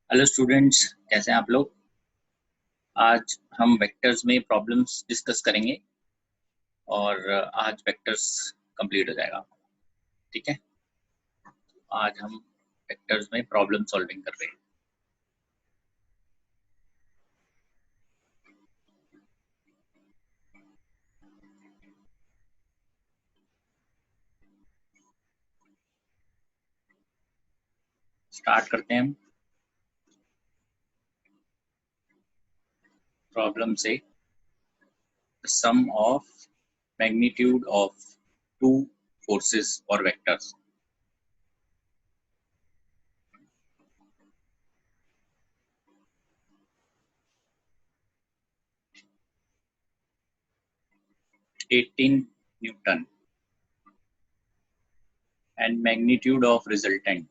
Hello students, कैसे हैं आप लोग। आज हम वेक्टर्स में प्रॉब्लम्स डिस्कस करेंगे और आज वेक्टर्स कंप्लीट हो जाएगा। ठीक है, आज हम वेक्टर्स में प्रॉब्लम सॉल्विंग कर रहे हैं। स्टार्ट करते हैं हम प्रॉब्लम से। Sum of magnitude of two forces और vectors. Eighteen newton and magnitude of resultant.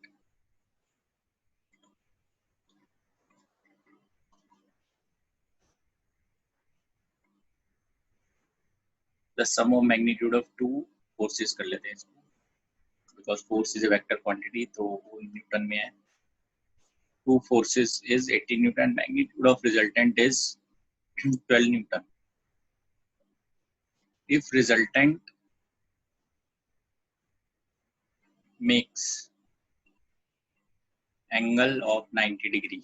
The sum of magnitude of two forces कर लेते हैं इसको, because force is a vector quantity, तो वो न्यूटन में है। Two forces is 18 Newton. Magnitude of resultant is 12 Newton. If resultant makes angle of 90 degree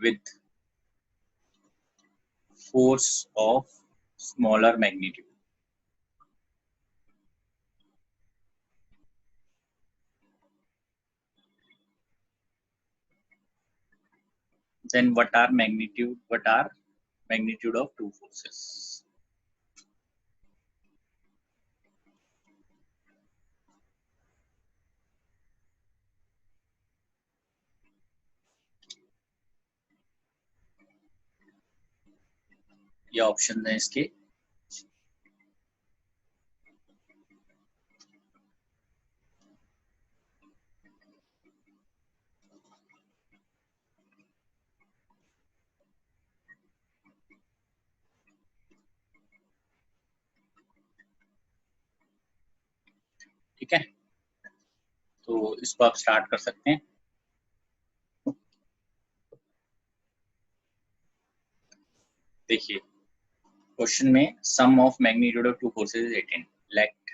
with force of smaller magnitude, then what are magnitude of two forces? ये option है इसके। ठीक है, तो इसको आप स्टार्ट कर सकते हैं। देखिए क्वेश्चन में sum of magnitude of two forces is 18। Let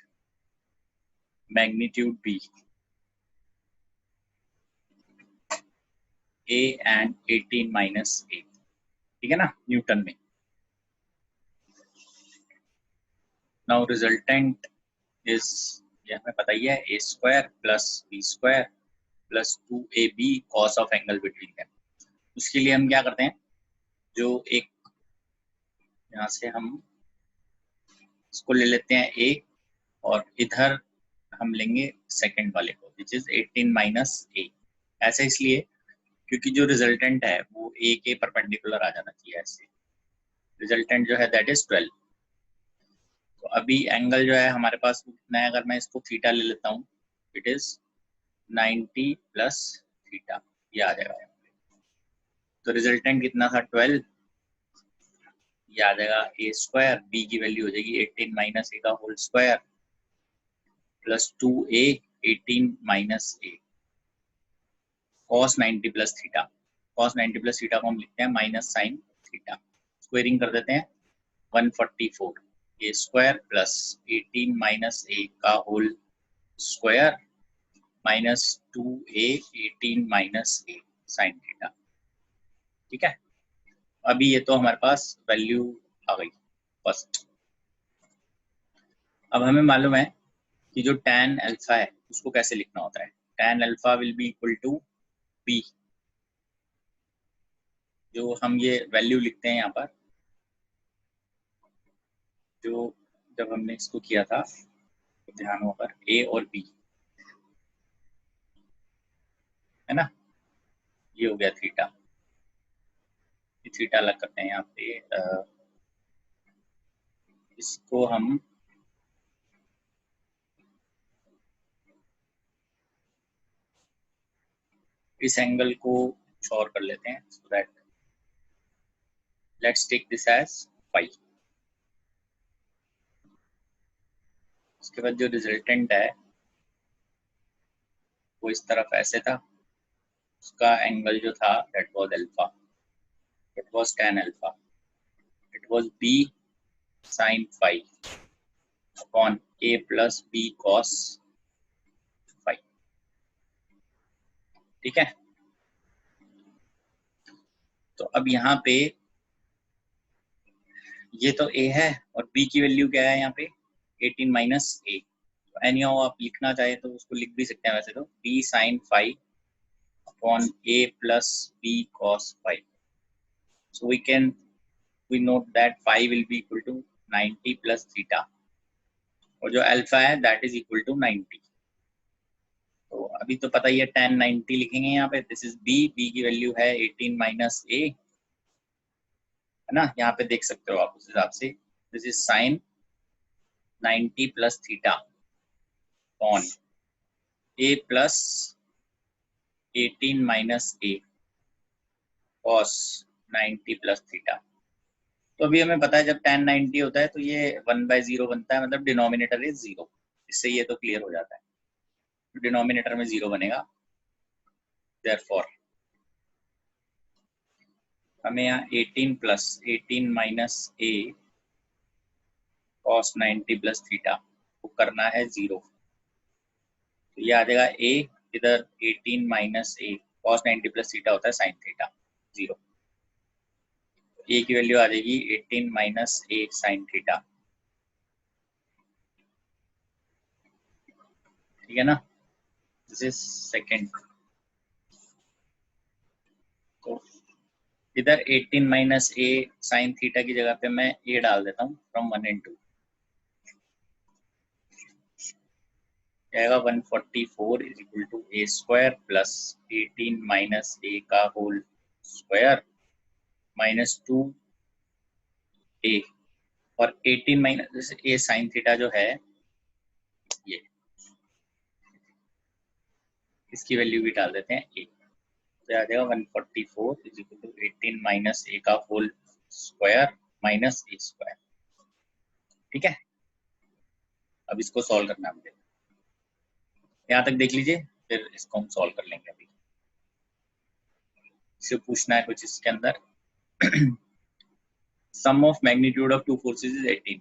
magnitude be a and 18 minus a। ठीक है ना, न्यूटन में। नाउ रिजल्टेंट इज, ये हमें पता ही है, a square plus b square plus 2ab cos of angle between them. उसके लिए हम क्या करते हैं, जो एक यहाँ से हम इसको ले लेते हैं a, और इधर हम लेंगे सेकंड वाले को, विच इज 18 माइनस a। ऐसा इसलिए क्योंकि जो रिजल्टेंट है वो a के परपेंडिकुलर आ जाना चाहिए। ऐसे रिजल्टेंट जो है दैट इज 12। तो अभी एंगल जो है हमारे पास कितना है, अगर मैं इसको थीटा ले लेता हूँ, इट इज 90 प्लस थीटा, ये आ जाएगा। तो रिजल्टेंट कितना था, 12। ये आ जाएगा ए स्क्वायर, बी की वैल्यू हो जाएगी 18 माइनस ए का whole square plus 2a 18 minus A cos 90 plus theta. Cos 90 plus theta को हम लिखते हैं माइनस साइन थीटा। स्क्वायरिंग कर देते हैं 144 A square plus 18 minus A का whole square minus 2a 18 minus A sine theta. ठीक है, अभी ये तो हमारे पास वैल्यू आ गई फर्स्ट। अब हमें मालूम है कि जो tan अल्फा है उसको कैसे लिखना होता है। tan alpha will be equal to b। जो हम ये वैल्यू लिखते हैं यहाँ पर, जो जब हमने इसको किया था, तो ध्यान हो पर a और b है ना, ये हो गया थीटा। ये थीटा अलग करते हैं यहाँ पे। इसको हम इस एंगल को छोर कर लेते हैं, so that let's take this as phi. उसके बाद जो रिजल्टेंट है वो इस तरफ ऐसे था, उसका एंगल जो था that was alpha, it was tan alpha, it was b sin phi upon a plus b cos phi। ठीक है, तो अब यहाँ पे ये तो a है और b की वैल्यू क्या है यहाँ पे 18 माइनस a। एनी हाउ आप लिखना चाहे तो उसको लिख भी सकते हैं वैसे तो b sin phi upon a plus b cos phi। So we note that phi will be equal to 90 plus theta और जो अल्फा है that is equal to 90। तो अभी तो पता ही है tan 90 लिखेंगे यहाँ पे, दिस इज b की वैल्यू है 18 माइनस a, है ना, यहाँ पे देख सकते हो आप उस हिसाब से, this is sin 90 plus theta on a plus 18 minus a cos 90 plus theta। तो अभी हमें पता है जब tan 90 होता है तो ये 1/0 बनता है, मतलब डिनोमिनेटर इज 0। इससे ये तो क्लियर हो जाता है, डिनोमिनेटर में 0 बनेगा। देयरफॉर हमें यहाँ 18 minus a cos 90 plus theta को करना है 0। तो ये आ जाएगा a, इधर 18 minus a cos 90 plus theta होता है sin थीटा 0। a की वैल्यू आ जाएगी 18 माइनस a sin थीटा। ठीक है ना, दिस इज सेकेंड। तो इधर 18 माइनस a sin थीटा की जगह पे मैं a डाल देता हूँ फ्रॉम 1 and 2, आएगा 144 is equal to a square plus 18 minus a का होल स्क्वायर माइनस 2a और 18 माइनस a sin थीटा जो है ये, इसकी वैल्यू भी डाल देते हैं a, तो आ जाएगा 144 is equal to 18 minus a का whole square minus a square. ठीक है, अब इसको सॉल्व करना है मुझे, यहाँ तक देख लीजिए, फिर इसको हम सॉल्व कर लेंगे। अभी इससे पूछना है कुछ इसके अंदर, sum of magnitude of two forces is 18।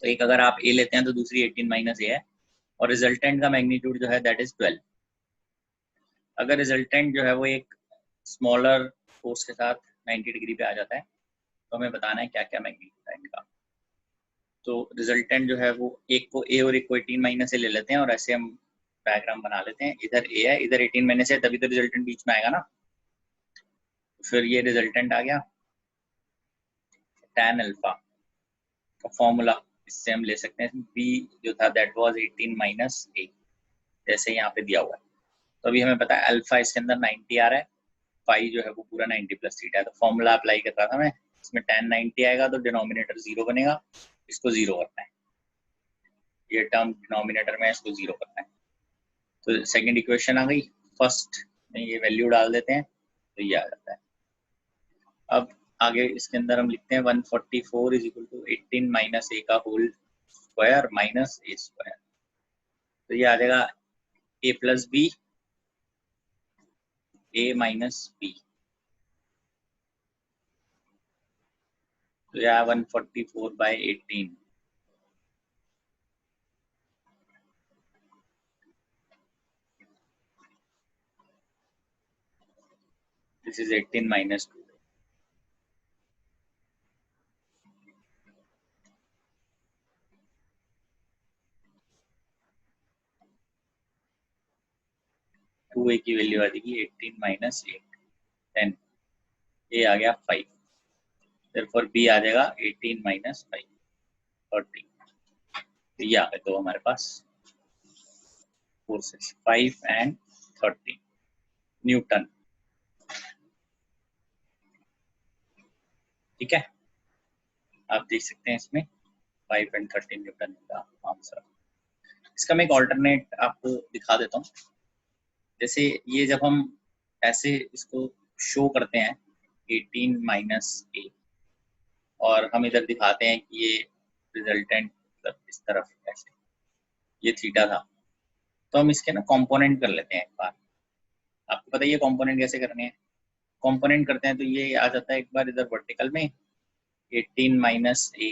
तो एक अगर आप a लेते हैं तो दूसरी 18 माइनस a है और रिजल्टेंट का मैग्नीट्यूड जो है दैट इज 12। अगर रिजल्टेंट जो है वो एक स्मॉलर फोर्स के साथ 90 डिग्री पे आ जाता है तो हमें बताना है क्या क्या मैग्नीट्यूड है इनका। तो रिजल्टेंट जो है वो एक को a और एक को 18 माइनस a ले लेते हैं और ऐसे हम डायग्राम बना लेते हैं, इधर a है इधर 18 माइनस है, तभी तो रिजल्टेंट बीच में आएगा ना। फिर ये रिजल्टेंट आ गया, tan अल्फा का फॉर्मूला इससे हम ले सकते हैं, b जो था दैट वाज 18 माइनस a, जैसे यहाँ पे दिया हुआ है। तो अभी हमें पता है अल्फा इसके अंदर 90 आ रहा है, फाई जो है वो पूरा 90 प्लस थीटा है, तो फॉर्मूला अप्लाई कर रहा था मैं, इसमें tan 90 आएगा तो डिनोमिनेटर 0 बनेगा, इसको 0 करना है, ये टर्म डिनोमिनेटर में इसको 0 करना है। तो सेकंड इक्वेशन आ गई, फर्स्ट में ये वैल्यू डाल देते हैं तो ये आ जाता है। अब आगे इसके अंदर हम लिखते हैं 144 is equal to 18 minus a का whole square minus a square. तो ये आ जाएगा a plus b, a minus b, तो यह 144/18। This is 18 minus 2। Two a की वैल्यू आ जाएगी 18 माइनस 8 10, ए आ गया 5, therefore b आ जाएगा 18 माइनस 5 13। तो ये आ गए तो हमारे पास फोर्सेस 5 एंड 13 न्यूटन। ठीक है, आप देख सकते हैं इसमें 5 एंड 13 न्यूटन का आंसर। इसका मैं एक ऑल्टरनेट आपको दिखा देता हूँ। जैसे ये जब हम ऐसे इसको शो करते हैं 18 माइनस ए और हम इधर दिखाते हैं कि ये रिजल्टेंट मतलब इस तरफ ऐसे ये थीटा था, तो हम इसके ना कंपोनेंट कर लेते हैं एक बार। आप आपको पता है ये कंपोनेंट कैसे करने हैं। कंपोनेंट करते हैं तो ये आ जाता है एक बार इधर वर्टिकल में 18 माइनस ए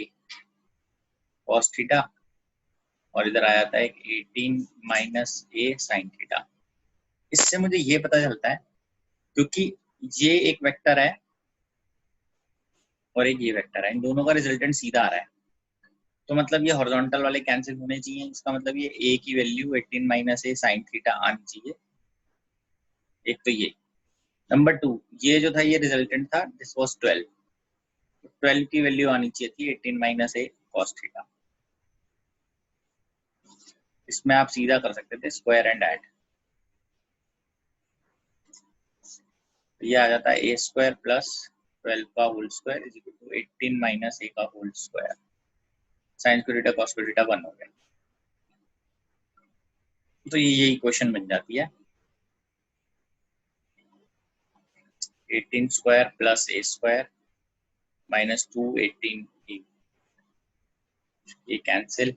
कॉस थीटा, और इधर आ जाता है 18 माइनस ए साइन थीटा। इससे मुझे ये पता चलता है क्योंकि ये एक वेक्टर है और एक ये वेक्टर है, इन दोनों का रिजल्टेंट सीधा आ रहा है, तो मतलब ये हॉरिजॉन्टल वाले कैंसिल होने चाहिए। इसका मतलब ये a की value 18 minus A sine theta आनी चाहिए। एक तो ये, नंबर 2 ये जो था ये रिजल्टेंट था, दिस वाज 12, 12 की वैल्यू आनी चाहिए थी 18 माइनस ए कॉस थीटा। इसमें आप सीधा कर सकते थे स्क्वायर एंड ऐड, तो ये आ जाता है ए स्क्वायर प्लस 12 का whole square is equal to 18 minus A का whole square. Sine square theta cos square theta 1 हो गया, तो ये यही क्वेश्चन बन जाती है 18 square plus A square minus 2 18 A, ये कैंसिल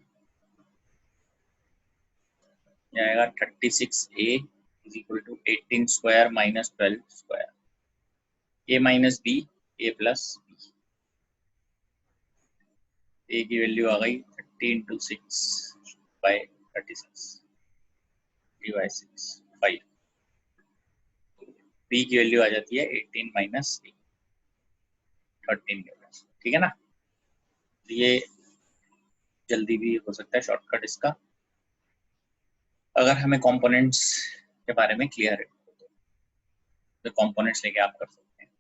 आएगा 36 A is equal to 18 square minus 12 square, A minus B A plus B, A की वैल्यू आ गई 30 इंटू 6 बाई 36 बाई 6 5, बी की वैल्यू आ जाती है 18 माइनस 13, ठीक है ना। ये जल्दी भी हो सकता है शॉर्टकट इसका, अगर हमें कंपोनेंट्स के बारे में क्लियर है तो कंपोनेंट्स लेके आप कर सकते हैं।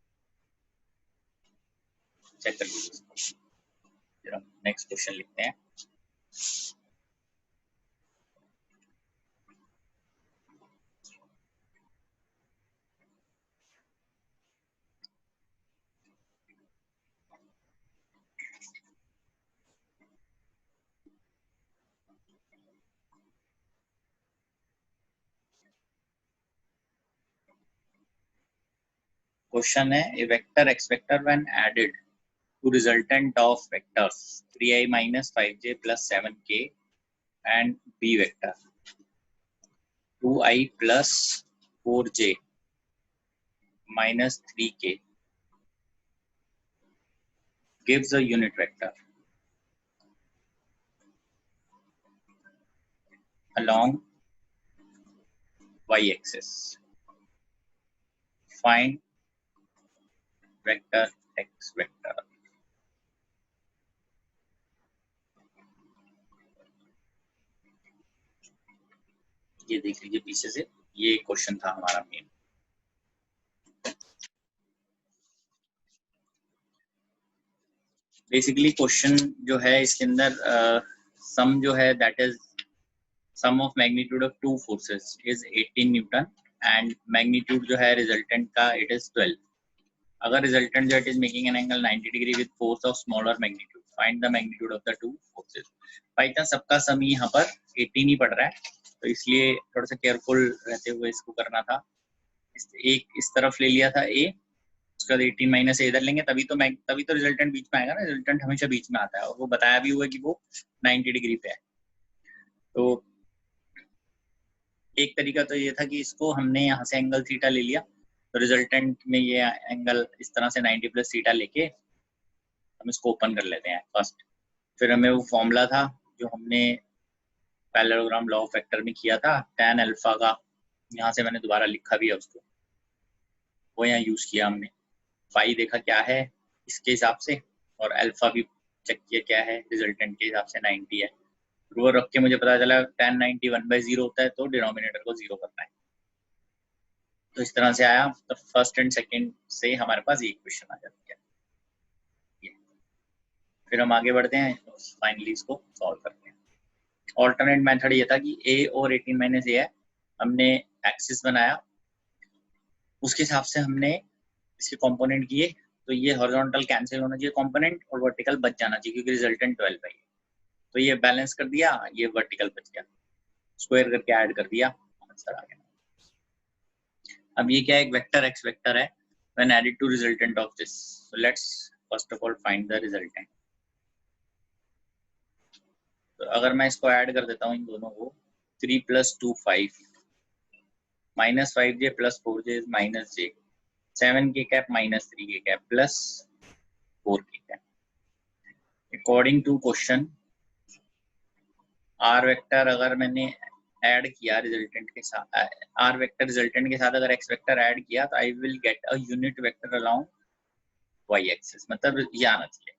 चेक कर लीजिए, नेक्स्ट क्वेश्चन लिखते हैं। क्वेश्चन है A vector x vector when added to resultant of vectors 3i minus 5j plus 7k and b vector 2i plus 4j minus 3k gives a unit vector along y-axis. Find vector x vector. ये देख लीजिए पीछे से, ये question था हमारा main. Basically question जो है इसके अंदर सम जो है that is sum of magnitude of two forces is 18 newton and magnitude जो है रिजल्टेंट का इट इज 12। अगर रिजल्टेंट जो it is making an angle 90 degree with force of smaller magnitude, find the magnitude of the two forces. By chance सबका सम यहाँ पर 18 ही पड़ रहा है, तो इसलिए थोड़ा सा केयरफुल रहते हुए इसको करना था। एक इस तरफ ले लिया था ए, उसके बाद 18 माइनस इधर लेंगे, तभी तो रिजल्टेंट बीच में आएगा ना। रिजल्टेंट हमेशा बीच में आता है और वो बताया भी हुआ है कि वो 90 डिग्री पे है। तो एक तरीका तो ये था कि इसको हमने यहाँ से एंगल थीटा ले लिया, तो रिजल्टेंट में ये एंगल इस तरह से 90 प्लस थीटा लेके हम इसको ओपन कर लेते हैं फर्स्ट। फिर हमें वो फॉर्मूला था जो हमने पैरेललोग्राम लॉ ऑफ वेक्टर में किया था, tan अल्फा का, यहाँ से मैंने दोबारा लिखा भी है उसको, वो यहाँ यूज किया हमने। फाई देखा क्या है इसके हिसाब से, और अल्फा भी चेक किया क्या है, रिजल्टेंट के हिसाब से 90 है। वो रख के मुझे पता चला tan 90 1/0 होता है, तो डिनोमिनेटर को 0 करना है। तो इस तरह से आया, तो फर्स्ट एंड सेकंड से हमारे पास ये क्वेश्चन आ जाती है। फिर हम आगे बढ़ते हैं, फाइनली इसको सॉल्व करते हैं। ऑल्टरनेट मेथड ये था कि a और 18 माइनस ए है, हमने एक्सिस बनाया, उसके हिसाब से हमने इसके कंपोनेंट किए, तो ये हॉरिजॉन्टल कैंसिल होना चाहिए कंपोनेंट और वर्टिकल बच जाना चाहिए क्योंकि रिजल्टेंट 12 है। तो ये बैलेंस कर दिया, ये वर्टिकल बच गया, स्क्वायर करके ऐड कर दिया, आंसर आ गया। अब ये क्या है, एक वेक्टर एक्स वेक्टर है when added to resultant of this, so let's first of all find the resultant. तो अगर मैं इसको ऐड कर देता हूँ इन दोनों को, 3 + 2 5, -5j plus 4j is -j, 7k cap minus 3k cap plus 4k cap. According to question, r vector अगर मैंने ऐड किया रिजल्टेंट के साथ, r वेक्टर रिजल्टेंट के साथ अगर x वेक्टर ऐड किया तो I will get a unit vector along y axis, मतलब ये आना चाहिए।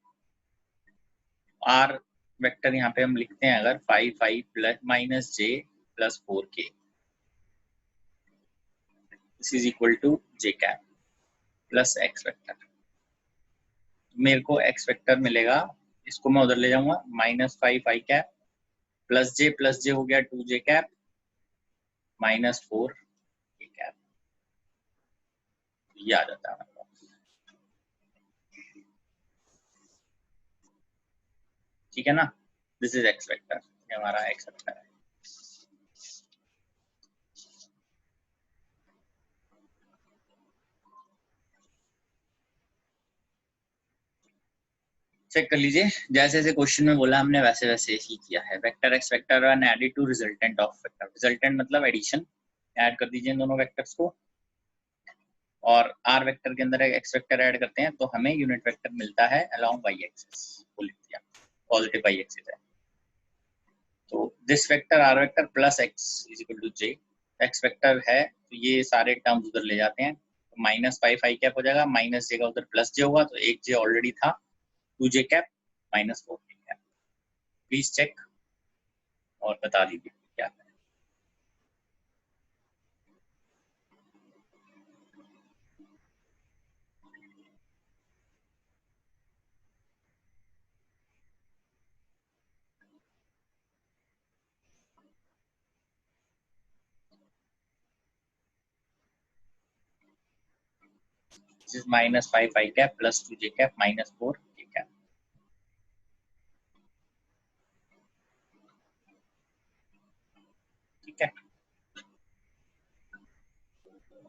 r वेक्टर यहाँ पे हम लिखते हैं अगर 5 plus minus j plus 4k, this is equal to j cap plus x vector. मेरे को x वेक्टर मिलेगा, इसको मैं उधर ले जाऊंगा, -5 i कैप प्लस j हो गया 2j cap minus 4 k cap, ये आ जाता है। ठीक है ना, दिस इज x वेक्टर, ये हमारा x वेक्टर है। चेक कर लीजिए, जैसे जैसे क्वेश्चन में बोला हमने वैसे वैसे ही किया है। Vector x vector and added to resultant of vector, resultant मतलब एडिशन, ऐड कर दीजिए इन दोनों वेक्टर्स को, और r वेक्टर के अंदर x वेक्टर ऐड करते हैं तो हमें यूनिट वेक्टर मिलता है अलोंग y एक्सिस, वो लिख दिया, पॉजिटिव y एक्सिस है। तो this vector r vector plus x is equal to j, x vector है तो ये सारे टर्म्स उधर ले जाते हैं, तो -5 i कैप हो जाएगा, माइनस j का उधर प्लस j होगा, तो एक j ऑलरेडी था, 2j cap minus 4k cap. Please check और बता दीजिए क्या है। This is -5 i cap plus 2j cap minus 4k cap. ठीक है,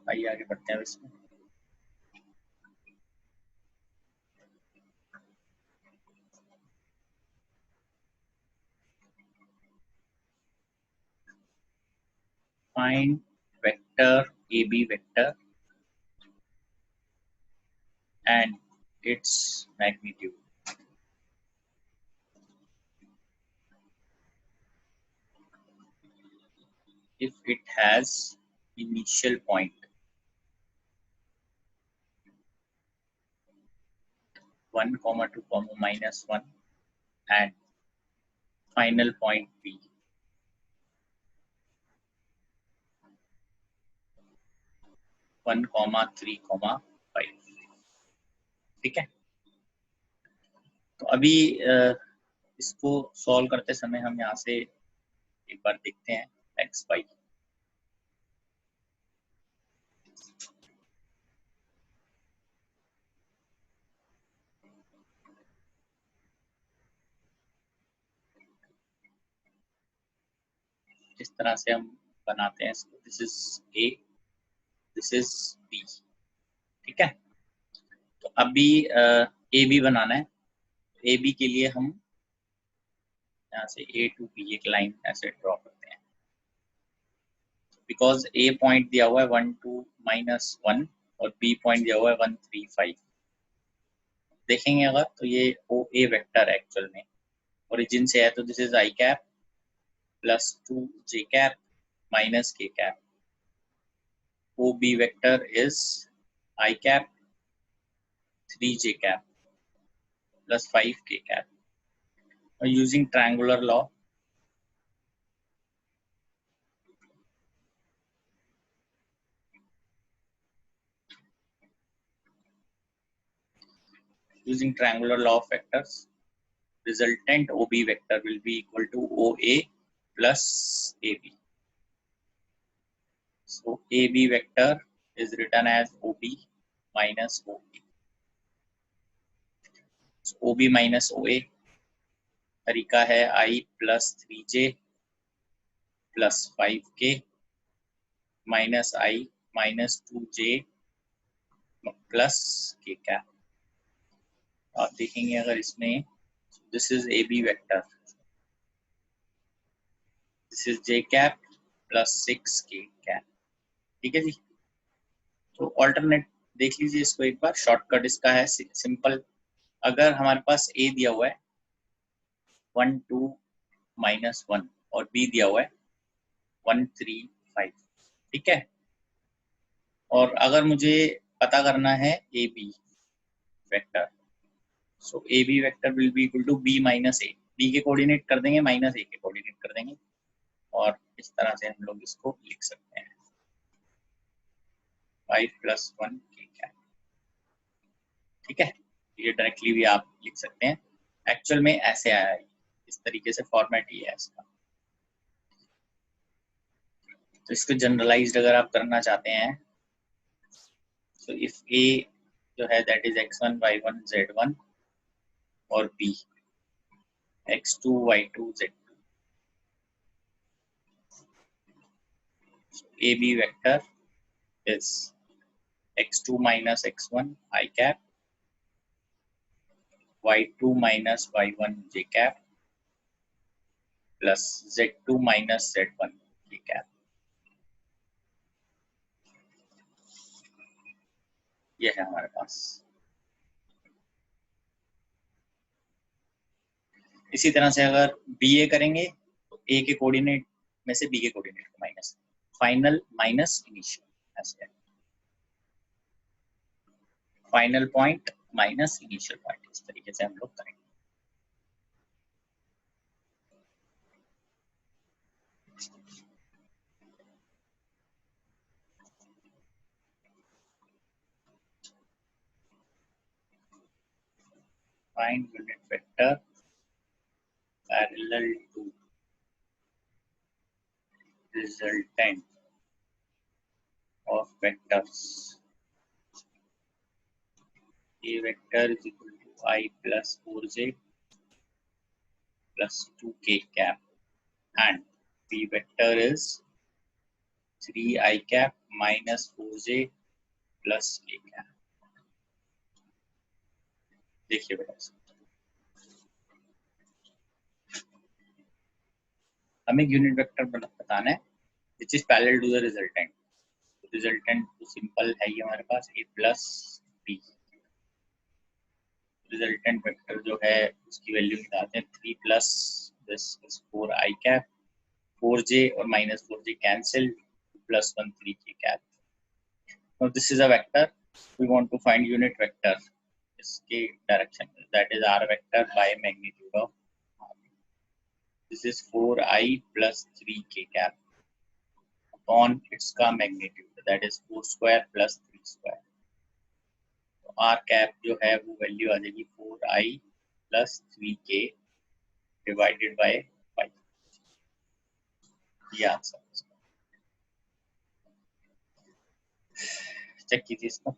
आइए आगे बढ़ते हैं इसमें। Find vector AB vector and its magnitude. If it has initial point 1, 2, -1 and final point P, (1, 3, 5). ठीक है, तो अभी इसको सॉल्व करते समय हम यहाँ से एक बार देखते हैं x y। इस तरह से हम बनाते हैं इसको, this is A, this is B। ठीक है, तो अभी ए बी बनाना है, ए बी के लिए हम यहाँ से A to B एक लाइन ऐसे ड्रॉ करते हैं, बिकॉज ए पॉइंट दिया हुआ है 1, 2, -1 और B पॉइंट दिया हुआ है 1, 3, 5। देखेंगे अगर तो ये ओ ए वेक्टर है एक्चुअल में, ओरिजिन से है, तो this is i cap plus 2j cap minus k cap. O B vector is i cap 3j cap plus 5k cap. Using triangular law, of vectors, resultant OB vector will be equal to OA plus AB. So AB vector is written as OB minus OA. So OB minus OA तरीका है I plus 3j plus 5k minus I minus 2j plus k cap। आप देखेंगे अगर इसमें, this is AB vector, this is j cap plus 6k cap, ठीक है जी। तो alternate देख लीजिए इसको एक बार, शॉर्टकट इसका है सिंपल। अगर हमारे पास ए दिया हुआ है 1 2 -1 और बी दिया हुआ है 1 3 5, ठीक है। और अगर मुझे पता करना है A B vector, so A B vector will be equal to B minus A, B के कोऑर्डिनेट कर देंगे माइनस ए के कोऑर्डिनेट कर देंगे, और इस तरह से हम लोग इसको लिख सकते हैं 5 + 1 के कैप, ठीक है। ये डायरेक्टली भी आप लिख सकते हैं, एक्चुअल में ऐसे आया है, इस तरीके से फॉर्मेट ही है इसका। तो इसको जनरलाइज्ड अगर आप करना चाहते हैं, तो इफ ए जो है that is x1 y1 z1 और b x2 y2 z2, so ab vector is x2 minus x1 I cap, y2 minus y1 j cap plus z2 minus z1 j cap। ये है हमारे पास। इसी तरह से अगर बी ए करेंगे तो ए के कोऑर्डिनेट में से बी के कोऑर्डिनेट को माइनस, फाइनल माइनस इनिशियल, ऐसे final point minus initial point, इस तरीके से हम लोग करेंगे। Find unit vector parallel to resultant of vectors. A vector is equal to I plus 4j plus 2k cap, and B vector is 3I cap minus 4j plus k cap। देखिए बेटा, हमें unit vector बताना है which is parallel to the resultant. Resultant तो simple है ही हमारे पास, a plus b। Resultant vector जो है उसकी वैल्यू निकालते हैं 3 plus this is 4i cap, 4j और minus 4j cancel, plus 1 3k cap. Now this is a vector, we want to find unit vector, इसके डायरेक्शन में, that is r vector by magnitude of r। This is 4i plus 3k cap upon its का magnitude, that is 4 square plus 3 square। तो r cap जो है वो value आ जाएगी 4i plus 3k divided by 5, ये answer. Check कीजिए इसको।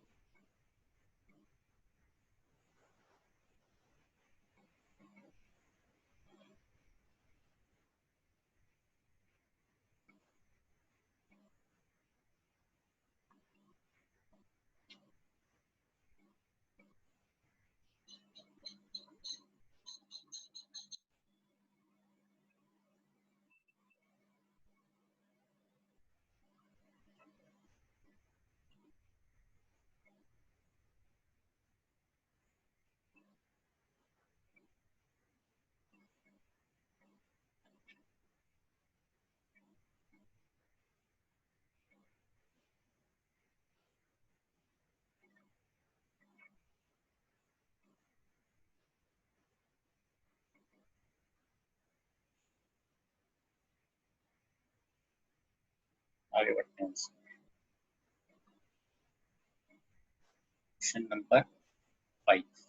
आगे बढ़ते हैं। Question number 5,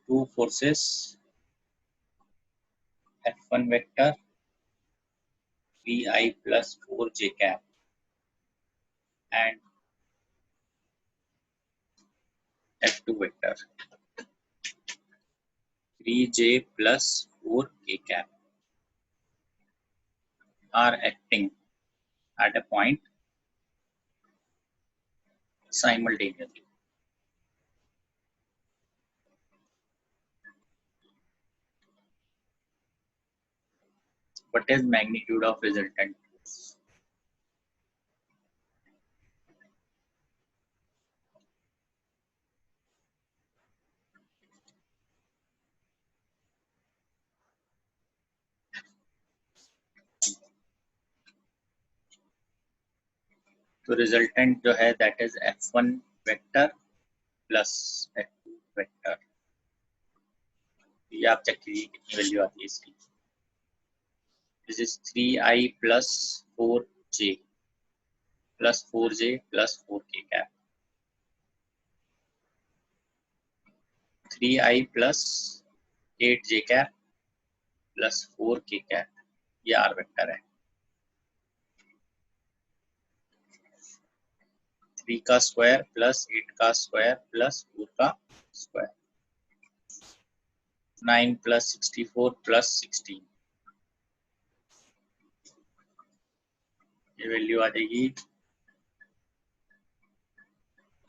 two forces F1 vector Vi plus 4j cap and F2 vector 3j plus 4k cap are acting at a point simultaneously. What is magnitude of resultant force? तो resultant जो है that is f1 vector plus f2 vector. ये आप check कीजिए कितनी value आती है इसकी। This is 3i plus 4j plus 4j plus 4k cap, 3i plus 8j cap plus 4k cap, ये आर वेक्टर है। 3 का स्क्वायर प्लस 8 का स्क्वायर प्लस 4 का स्क्वायर, 9 प्लस 64 प्लस 16, ये वैल्यू आ जाएगी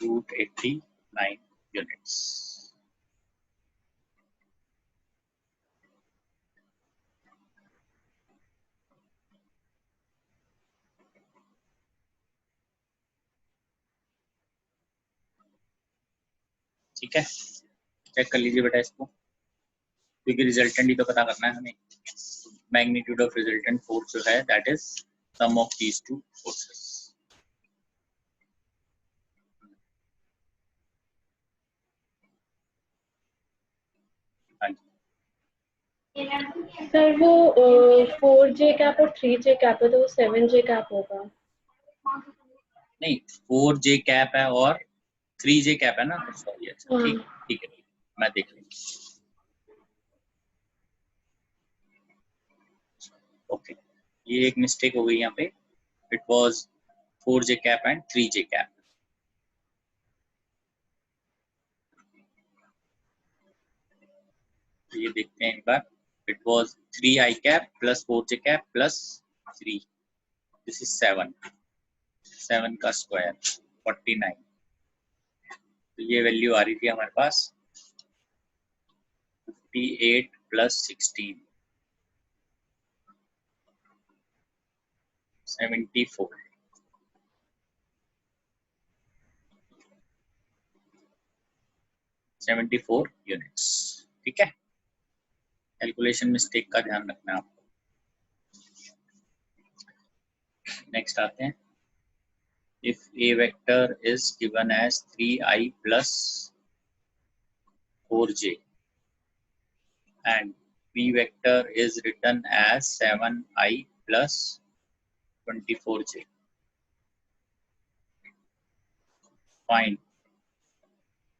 √89 यूनिट्स। ठीक है, चेक कर लीजिए बेटा इसको, क्योंकि रिजल्टेंट ही तो पता करना है हमें। मैग्नीट्यूड ऑफ रिजल्टेंट फोर्स जो है that is sum of these two forces. Sir वो 4j कैप और 3j कैप है तो वो 7j कैप होगा। नहीं, 4j कैप है और 3j कैप है ना, सॉरी। अच्छा ठीक ठीक है, मैं देख लूंगा। ओके, ये एक मिस्टेक हो गई यहाँ पे, it was 4j cap and 3j cap. तो ये देखते हैं एक बार, it was 3i cap plus 4j cap plus 3, this is 7 का स्क्वायर 49। तो ये वैल्यू आ रही थी हमारे पास 58 प्लस 16 74 74 यूनिट्स। ठीक है, कैलकुलेशन मिस्टेक का ध्यान रखना है आपको। नेक्स्ट आते हैं, if a vector is given as 3i plus 4j and b vector is written as 7i plus 24j, find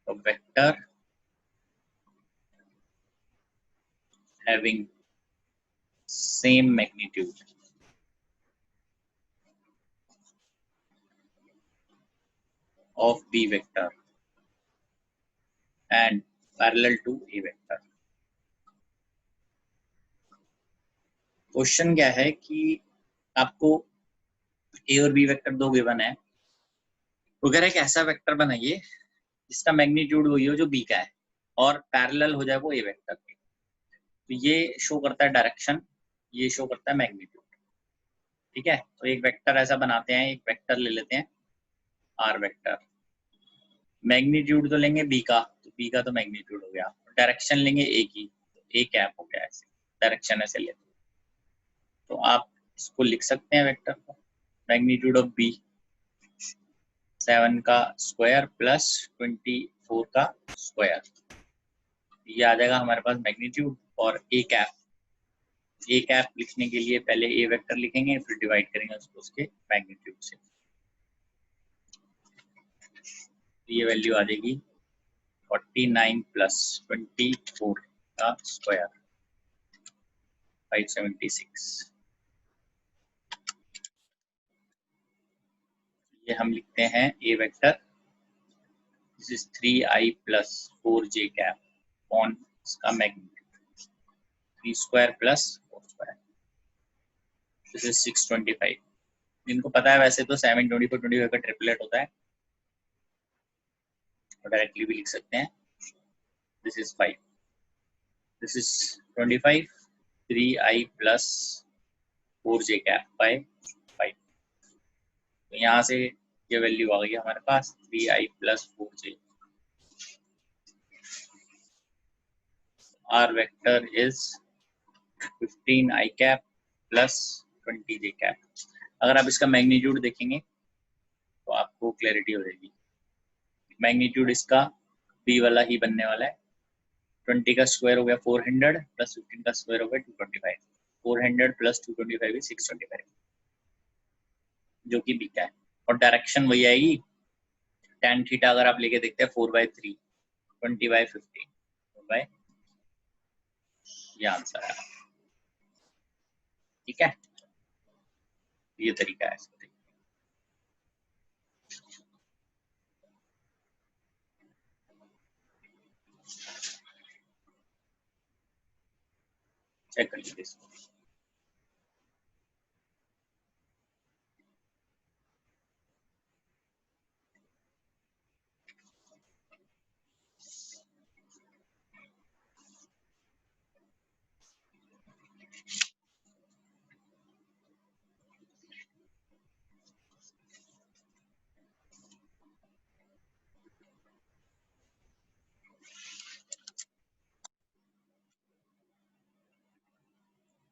a vector having same magnitude of b vector and parallel to a vector। Question क्या है कि आपको ए और B vector दो given है, तो कह रहा है कि ऐसा वेक्टर बनाइए जिसका मैग्नीट्यूड वही हो जो बी का है और पैरेलल हो जाए वो ए वेक्टर के। तो ये शो करता है डायरेक्शन, ये शो करता है मैग्नीट्यूड। ठीक है, तो एक वेक्टर ऐसा बनाते हैं, एक वेक्टर ले लेते हैं आर वेक्टर, मैग्नीट्यूड तो लेंगे बी का, तो बी का तो मैग्नीट्यूड हो गया, डायरेक्शन लेंगे ए की, तो ए कैप हो गया, ऐसे डायरेक्शन ऐसे लेते। तो आप इसको लिख सकते हैं वेक्टर को, मैग्नीट्यूड ऑफ बी 7 का स्क्वायर प्लस 24 का स्क्वायर, ये आ जाएगा हमारे पास मैग्नीट्यूड। और ए कैप लिखने के लिए पहले ए वेक्टर लिखेंगे, फिर डिवाइड करेंगे उसको उसके मैग्नीट्यूड से। ये वैल्यू आ जाएगी 49 प्लस 24 का स्क्वायर 576। ये हम लिखते हैं A vector, this is 3i plus 4j cap on इसका magnitude 3 square plus 4 square, this is 625। इनको पता है वैसे तो 7 24 25 का ट्रिपलेट होता है, तो डायरेक्टली भी लिख सकते हैं, this is 5, this is 25, 3i plus 4j cap by 5। तो यहाँ से ये वैल्यू आ गई हमारे पास 3i plus 4j। R vector is 15i cap plus 20j cap. अगर आप इसका मैग्नीट्यूड देखेंगे वो क्लैरिटी हो जाएगी। मैग्नीट्यूड इसका b वाला ही बनने वाला है। 20 का स्क्वायर हो गया 400 प्लस 15 का स्क्वायर हो गया 225। 400 प्लस 225 is 625 जो कि b का है। और डायरेक्शन वही आएगी, tan थीटा अगर आप लेके देखते हैं 4/3 20/50 4/, ये आंसर है। ठीक है, ये तरीका है इसका। चेक कर लीजिए इसको।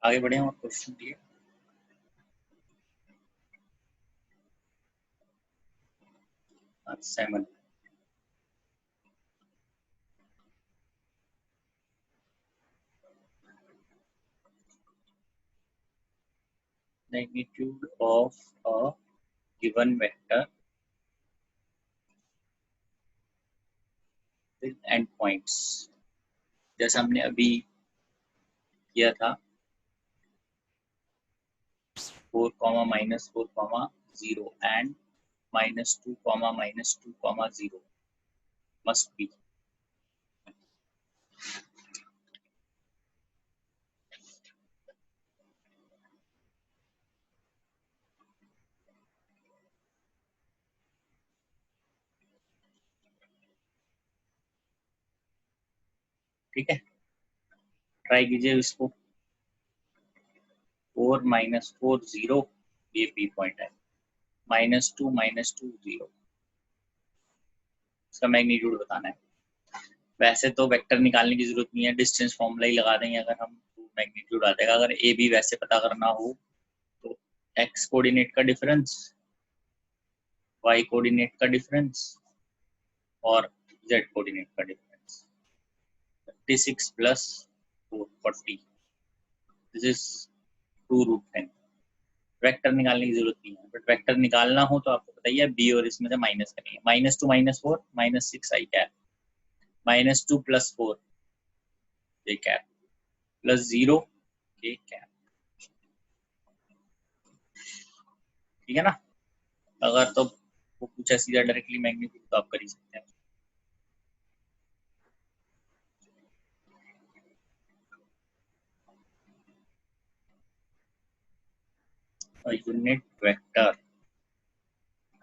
आगे बढ़े और क्वेश्चन दिए। Seven magnitude of a given vector with endpoints, जैसा हमने अभी किया था 4, -4, 0 and -2, -2, 0 must be। ठीक है, ट्राई कीजिए इसको। 4, -4, 0 ये बी पॉइंट है। -2, -2, 0 इसका मैग्नीट्यूड बताना है। वैसे तो वेक्टर निकालने की जरूरत नहीं है, डिस्टेंस फॉर्मूला ही लगा देंगे अगर हम, मैग्नीट्यूड आ जाएगा। अगर ए बी वैसे पता करना हो तो एक्स कोऑर्डिनेट का डिफरेंस, वाई कोऑर्डिनेट का डिफरेंस और जेड कोऑर्डिनेट का difference. 36 plus 40 this is 2√10। Vector निकालने की जरूरत नहीं है, बट वेक्टर निकालना हो तो आपको पता ही है बी और इसमें से माइनस करेंगे। -2 -4 -6 आई कैप, -2 + 4 जे कैप प्लस 0 जे कैप। ठीक है ना। अगर तो वो पूछा सीधा डायरेक्टली मैग्नीट्यूड तो आप कर ही सकते हैं। A unit vector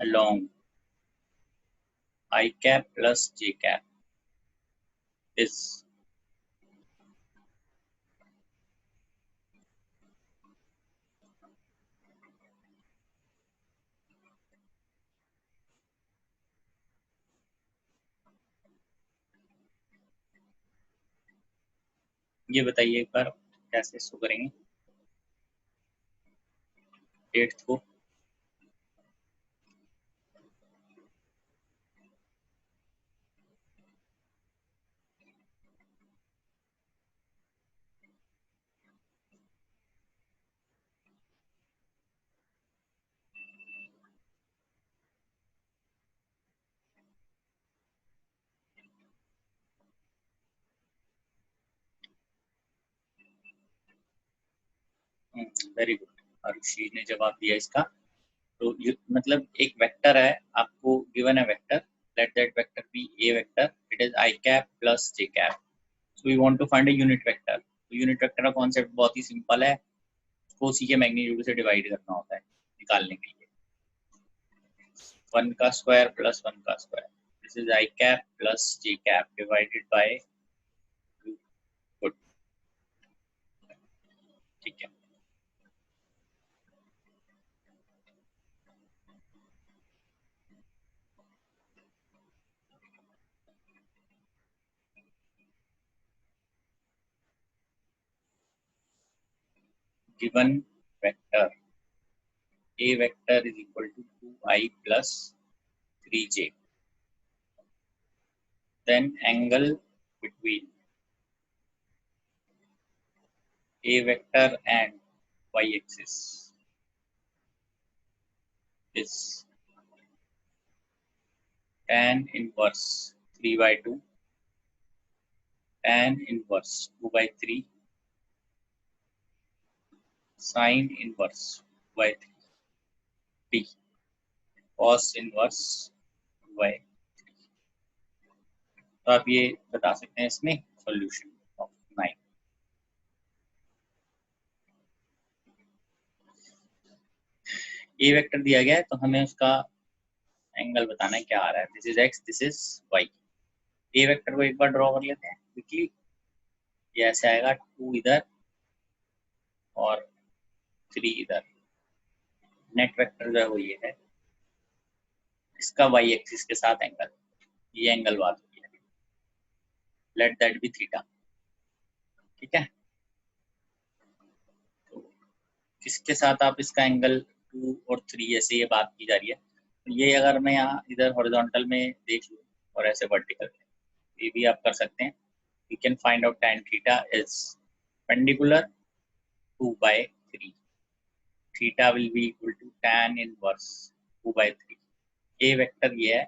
along I cap plus j cap is ये बताइए एक बार कैसे शो करेंगे 8th को। वेरी गुड, आरुषि ने जवाब दिया इसका। तो मतलब एक वेक्टर है, आपको गिवन है vector, let that vector be A vector, it is I cap plus J cap. So we want to find a unit vector. तो यूनिट वेक्टर का कॉन्सेप्ट बहुत ही सिंपल है, उसको उसी के मैग्नीट्यूड से डिवाइड करना होता है निकालने के लिए। 1 का स्क्वायर प्लस 1 का square, this is I cap plus J cap divided by 2। Good, ठीक है। Given vector a vector is equal to 2i plus 3j. Then angle between a vector and y-axis is tan inverse 3 by 2, tan inverse 2 by 3, sine inverse 2 by 3, t, cos inverse 2 by 3. तो आप ये बता सकते हैं इसमें solution of 9. A vector दिया गया है तो हमें उसका एंगल बताना है क्या आ रहा है. This is X, this is Y. A vector को एक बार ड्रॉ कर लेते हैं क्विकली. ये ऐसे आएगा 2 इधर और 3 इधर. नेट वेक्टर जो है वो ये है. इसका वाई एक्सिस के साथ एंगल, ये एंगल बात हुई है. Let that be theta. ठीक है. तो किसके साथ आप इसका एंगल 2 और 3 ऐसे ये बात की जा रही है. तो ये अगर मैं यहाँ इधर हॉरिजॉन्टल में देख लूँ और ऐसे वर्टिकल में, ये भी आप कर सकते हैं. You can find out tan theta is perpendicular 2 by 3. Theta will be equal to tan inverse 2 by 3. A vector ये है,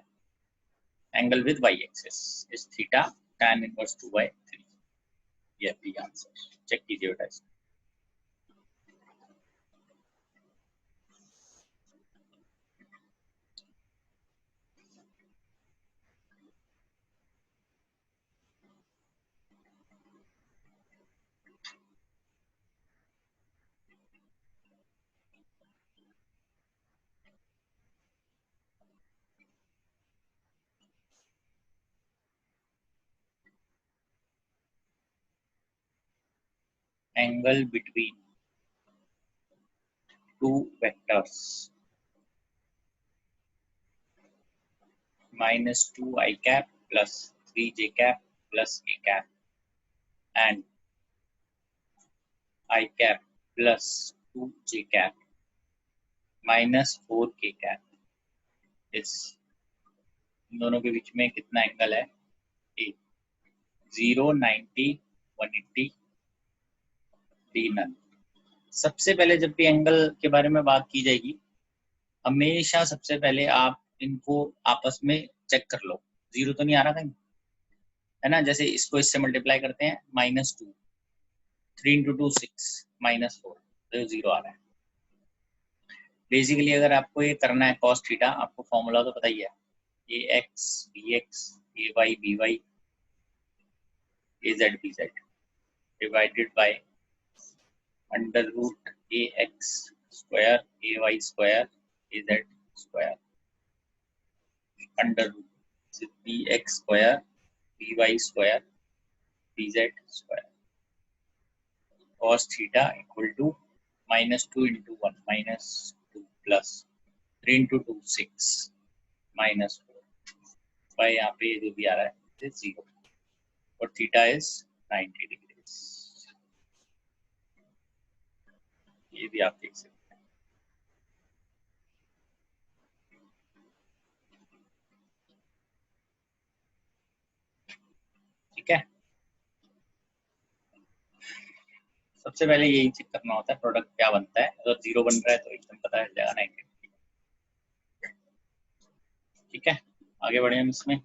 angle with Y axis is theta tan inverse 2 by 3. ये है आंसर. चेक कीजिए बेटा इसको. Angle between two vectors minus 2 I cap plus 3 j cap plus a cap and I cap plus 2 j cap minus 4 k cap is, इन दोनों के बीच में कितना angle है? 0, 90, 180, डी नन. सबसे पहले जब भी एंगल के बारे में बात की जाएगी, हमेशा सबसे पहले आप इनको आपस में चेक कर लो. 0 तो नहीं आ रहा कहीं, है ना. जैसे इसको इससे मल्टीप्लाई करते हैं, -2, 3 इंटू 2 6, -4, तो 0 आ रहा है. बेसिकली अगर आपको ये करना है cos थीटा, आपको फॉर्मूला तो पता ही है. ax bx ay by az bz divided by under root ax square ay square az square under root bx square by square bz square. cos theta equal to -2 into 1 -2 plus 3 into 2 6 -4 by यहाँ पे जो भी आ रहा है 0 और theta is 90 degree. ये भी आप देख सकते हैं. ठीक है. सबसे पहले यही चेक करना होता है प्रोडक्ट क्या बनता है. अगर 0 बन रहा है तो एकदम पता चल जाएगा 90 डिग्री. ठीक है, आगे बढ़े हम इसमें.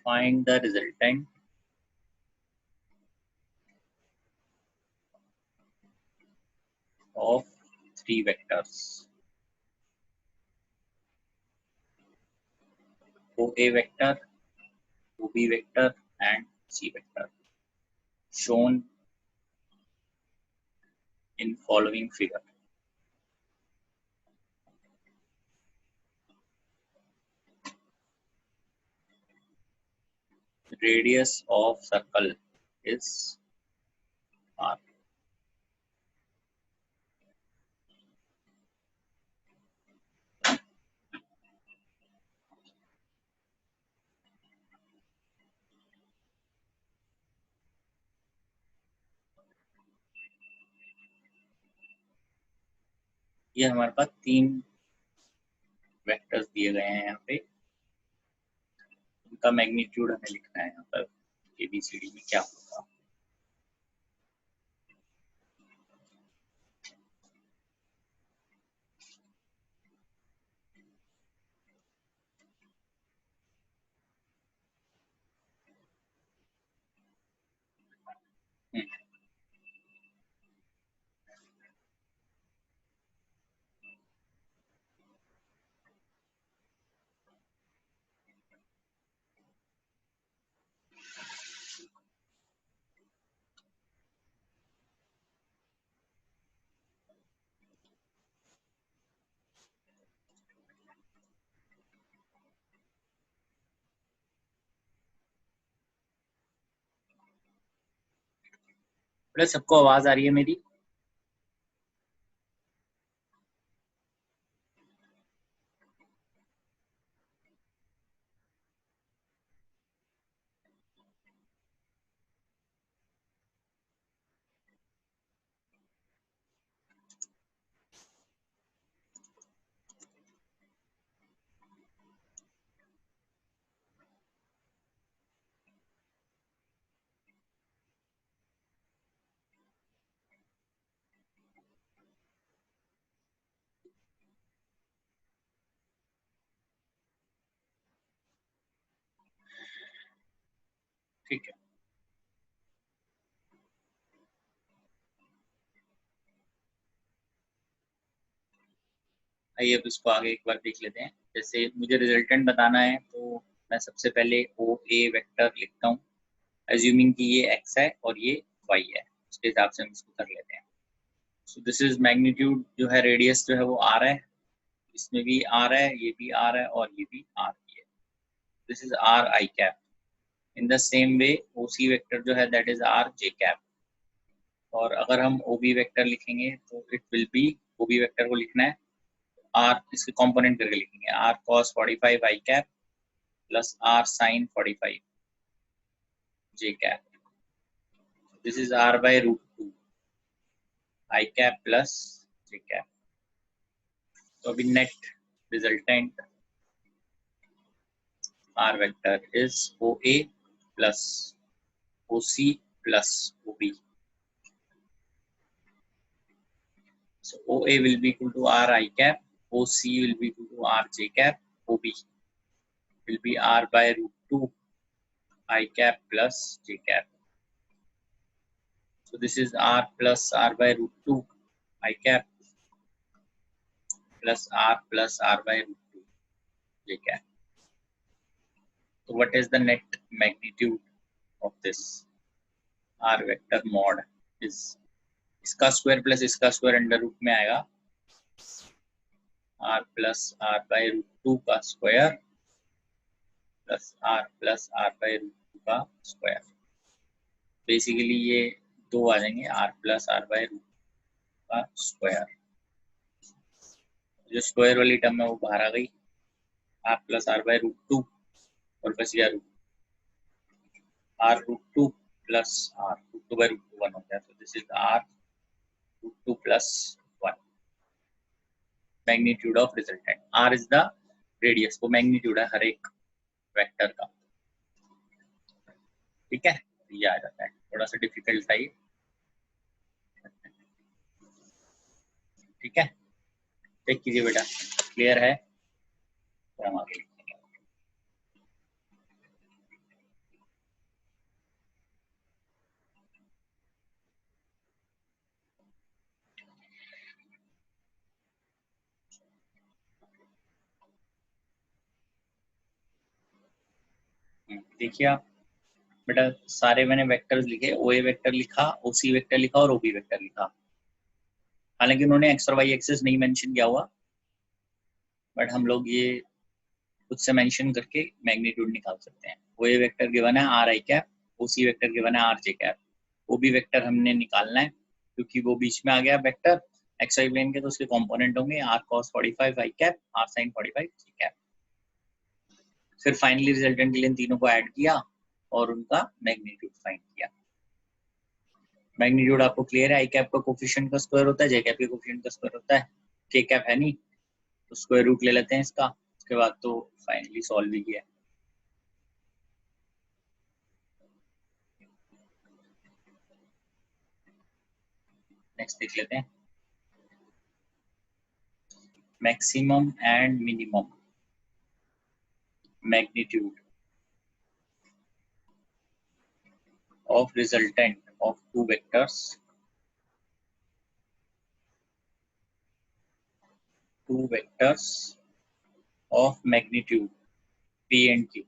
Find the resultant of 3 vectors OA vector, OB vector and C vector shown in following figure. The radius of circle is R. ये हमारे पास 3 वेक्टर्स दिए गए हैं यहाँ पे, उनका मैग्नीट्यूड हमें लिखना है यहाँ पर ABCD में क्या होगा। प्लस सबको आवाज आ रही है मेरी? ठीक है, आइए अब इसको आगे एक बार देख लेते हैं। जैसे मुझे रिजल्टेंट बताना है तो मैं सबसे पहले OA वेक्टर लिखता हूँ, एज्यूमिंग कि ये x है और ये y है, उसके हिसाब से हम इसको कर लेते हैं। सो दिस इज मैग्नीट्यूड, जो है रेडियस जो है वो r है, इसमें भी r है, ये भी r है और ये भी r है। This is r I cap. In the same way OC vector जो है that is r j cap. और अगर हम OB वेक्टर लिखेंगे तो it will be, OB vector को लिखना है r, इसके कंपोनेंट करके लिखेंगे r cos 45 I cap plus r sin 45 j cap. This is r by root 2 I cap plus j cap. तो अभी net resultant r vector is OA plus OC plus OB. So OA will be equal to R I cap, OC will be equal to R J cap, OB will be R by root 2 I cap plus J cap. So this is R plus R by root 2 I cap plus R by root 2 J cap. So what is the net magnitude of this R vector mod is, इसका square plus इसका square under root में आएगा, R plus R by root 2 का square plus R by root 2 का square. Basically ये दो आ जाएंगे, R plus R by root 2 का स्क्वायर। जो स्क्वायर वाली टर्म है वो बाहर आ गई, R plus R by root 2 और बस यह R root 2 plus R root 2 by root 2 1 हो गया। तो this is R root 2 plus 1 magnitude of resultant. R is the radius, वो मैग्नीट्यूड है हर एक वेक्टर का। ठीक है, ये आ जाता है, थोड़ा सा डिफिकल्ट था ये। ठीक है, चेक कीजिए बेटा, क्लियर है? तो हम आगे देखिए आप बेटा, सारे मैंने वेक्टर्स लिखे, OA वेक्टर लिखा, OC वेक्टर लिखा और OB वेक्टर लिखा। हालांकि उन्होंने एक्स और वाई एक्सिस नहीं मेंशन किया हुआ, बट हम लोग ये खुद से मेंशन करके मैग्नीट्यूड निकाल सकते हैं। OA वेक्टर गिवन है R I cap, OC vector given है R J कैप। वो भी वेक्टर हमने निकालना है, क्योंकि वो बीच में आ गया वेक्टर एक्स वाई प्लेन के, तो उसके कंपोनेंट होंगे R cos 45 I cap, R sine 45 J cap. फिर फाइनली रिजल्टेंट के लिए इन तीनों को ऐड किया और उनका मैग्नीट्यूड फाइंड किया। मैग्नीट्यूड आपको क्लियर है, आई कैप का कोफिशिएंट का स्क्वायर होता है, जे कैप के कोफिशिएंट का स्क्वायर होता है, के कैप है नहीं तो स्क्वायर रूट ले लेते हैं इसका, उसके बाद तो फाइनली सॉल्व भी किया। नेक्स्ट देख लेते हैं, maximum and minimum magnitude of resultant of two vectors of magnitude p and q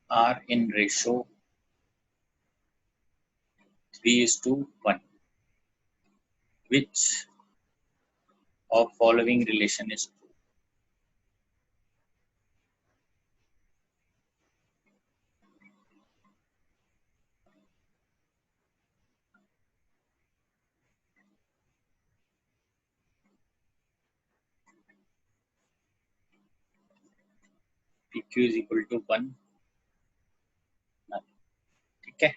are in ratio 3:1. Which of following relation is true? pq is equal to 1, ठीक है।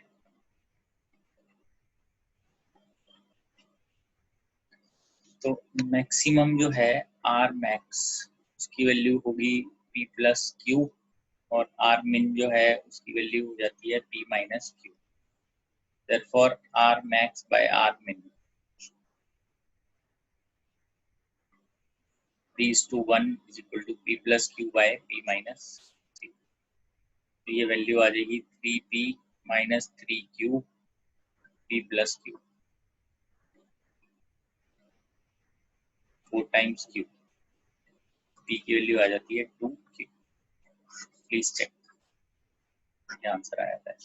तो मैक्सिमम जो है आर मैक्स, उसकी value होगी p plus Q, और are मिन जो है उसकी वैल्यू हो जाती है p minus Q. therefore r max by r min 3:1 is equal to p plus q by p minus q। तो ये वैल्यू आ जाएगी 3p minus 3q p plus q 4 times q, p की वैल्यू आ जाती है 2q। प्लीज चेक, ये answer आया था।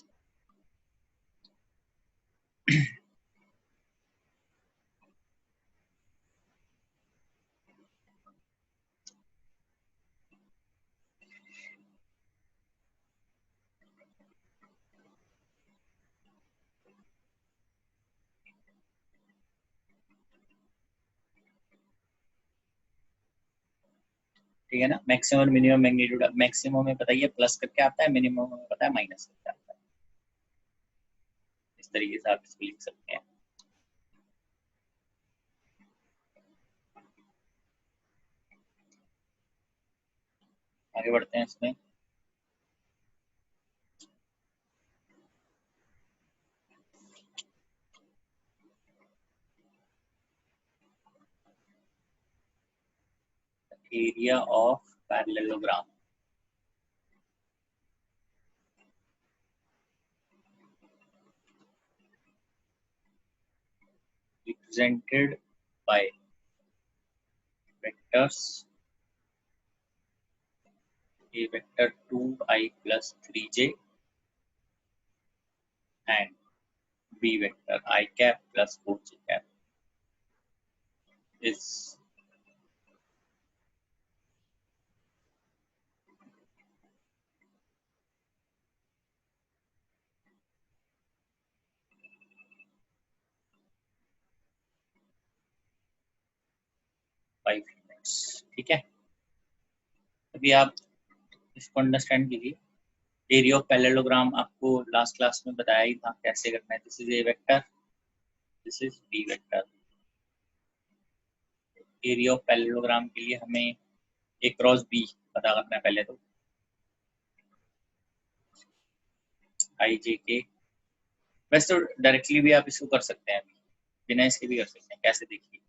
ठीक है ना, मैक्सिमम और मिनिमम मैग्नीट्यूड। अब मैक्सिमम में पता है प्लस करके आता है, मिनिमम में पता है माइनस करके आता है। इस तरीके से आप इसको लिख सकते हैं। आगे बढ़ते हैं इसमें। Area of parallelogram represented by vectors a vector 2i plus 3j and b vector I cap plus 4j cap is five units. ठीक है, अभी आप इसको अंडरस्टैंड कीजिए। एरिया ऑफ पैरेललोग्राम आपको लास्ट क्लास में बताया ही था कैसे करना है। This is A vector, this is B vector. Area of parallelogram के लिए हमें ए क्रॉस बी पता करना है पहले, तो आई जे के। वैसे तो डायरेक्टली भी आप इसको कर सकते हैं, बिना इसके भी कर सकते हैं। कैसे देखिए,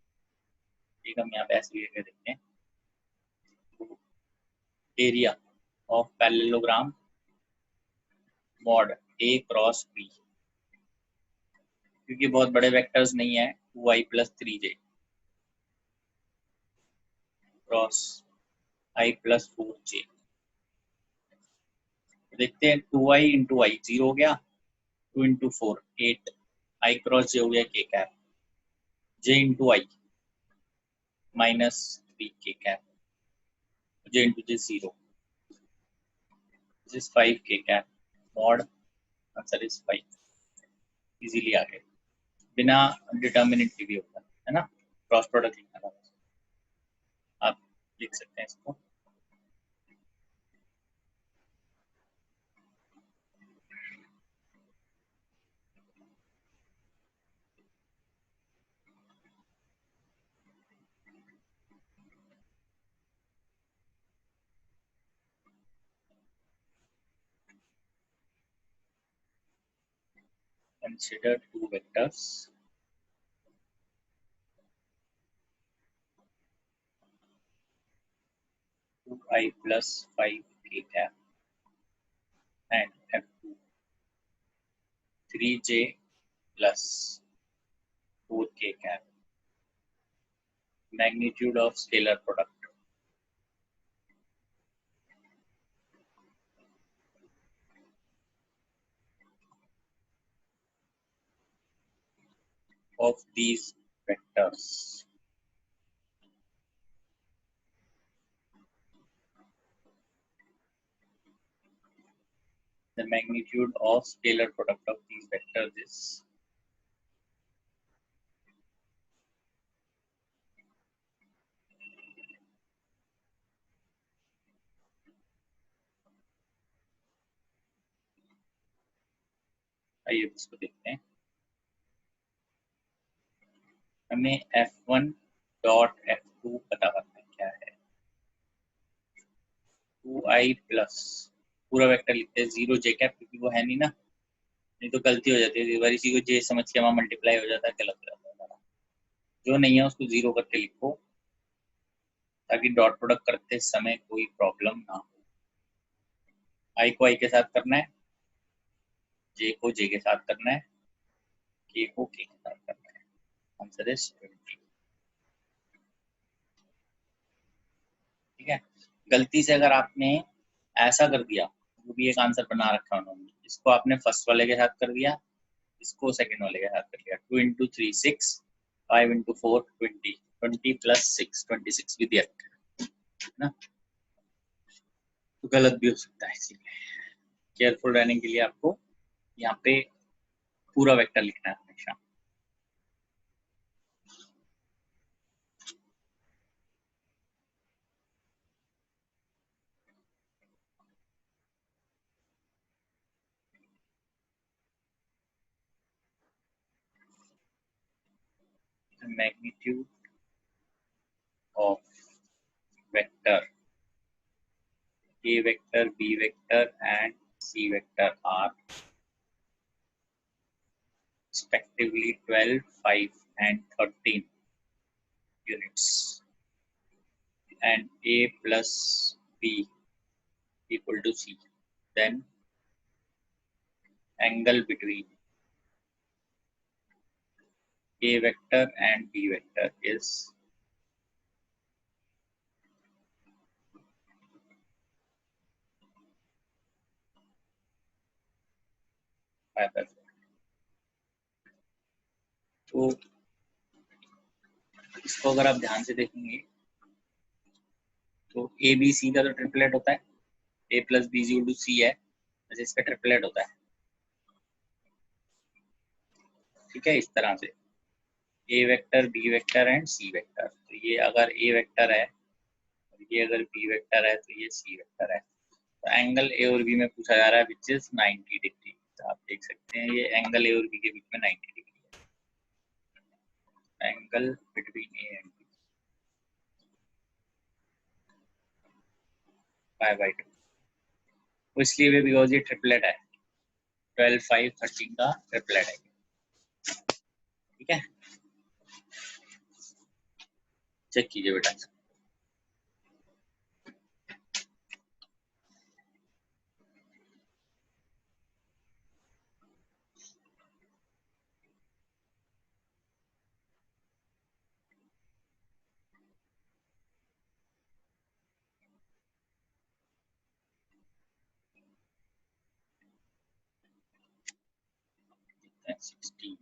ठीक, हम यहाँ पे ऐसे भी करके देखते हैं। Area of parallelogram mod A cross B, क्योंकि बहुत बड़े वेक्टर्स नहीं है, 2i plus 3j cross i plus 4j। देखते हैं 2i इंटू आई 0 हो गया, 2 इंटू 4 8, i क्रॉस j हो गया k cap, j into I minus 3 k cap, j into j 0, this is 5 k cap mod answer is 5 easily आ गए बिना determinant के भी होता है ना क्रॉस प्रोडक्ट लिखना था आप लिख सकते हैं इसको consider two vectors I plus 5 k cap and F2 3j plus 4 k cap magnitude of scalar product of these vectors the magnitude of scalar product of these vectors is आइए इसको देखते हैं हमें F1 डॉट F2 पता करना है क्या है 2i प्लस पूरा वेक्टर लिखते हैं 0 j कैप क्योंकि वो है नहीं ना नहीं तो गलती हो जाती है बार इसी को j समझ के वहां मल्टीप्लाई हो जाता है गलत हो जाता है जो नहीं है उसको 0 करके लिखो ताकि डॉट प्रोडक्ट करते समय कोई प्रॉब्लम ना हो i को i के साथ करना है j को j के साथ करना है k को k के साथ करना है आंसर इज 20 ठीक है गलती से अगर आपने ऐसा कर दिया वो भी एक आंसर बना रखा है उन्होंने इसको आपने फर्स्ट वाले के साथ कर दिया इसको सेकंड वाले के साथ कर लिया 2 into 3 6 5 into 4 20 20 plus 6 26 भी दिया है ना तो गलत भी हो सकता है इसीलिए केयरफुल रहने के लिए आपको यहाँ पे पूरा वेक्टर लिखना है हमेशा the magnitude of vector a vector b vector and c vector are respectively 12 5 and 13 units and a plus b equal to c then angle between a vector and b vector is 5 तो इसको अगर आप ध्यान से देखेंगे तो A B C का तो ट्रिपलेट होता है ए प्लस बी इक्वल टू सी है वैसे इसका ट्रिपलेट होता है ठीक है इस तरह से A vector B vector and C vector तो ये अगर ए वेक्टर है और ये अगर बी वेक्टर है तो ये सी वेक्टर है तो एंगल ए और बी में पूछा जा रहा है विच इज 90 डिग्री तो आप देख सकते हैं ये एंगल ए और बी के बीच में 90 डिग्री है angle between A and B 5/2 तो इसलिए भी बिकॉज ये ट्रिपलेट है 12 5 13 का ट्रिपलेट है ठीक है चेक कीजिए बेटा and 16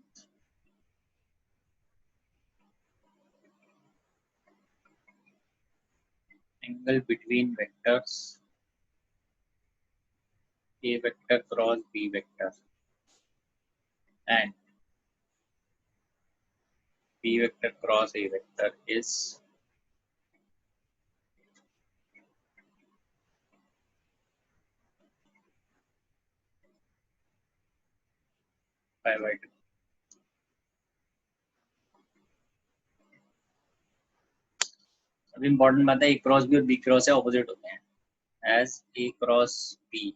angle between vectors A vector cross B vector and B vector cross A vector is pi by 2. अब इम्पोर्टेंट बात है, A क्रॉस B और B क्रॉस है ऑपोजिट होते हैं, as A cross B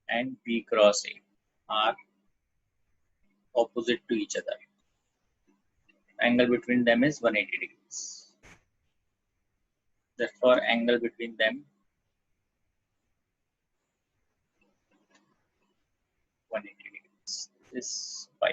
and B cross A are opposite to each other. Angle between them is 180 degrees. Therefore, angle between them 180 degrees is pi.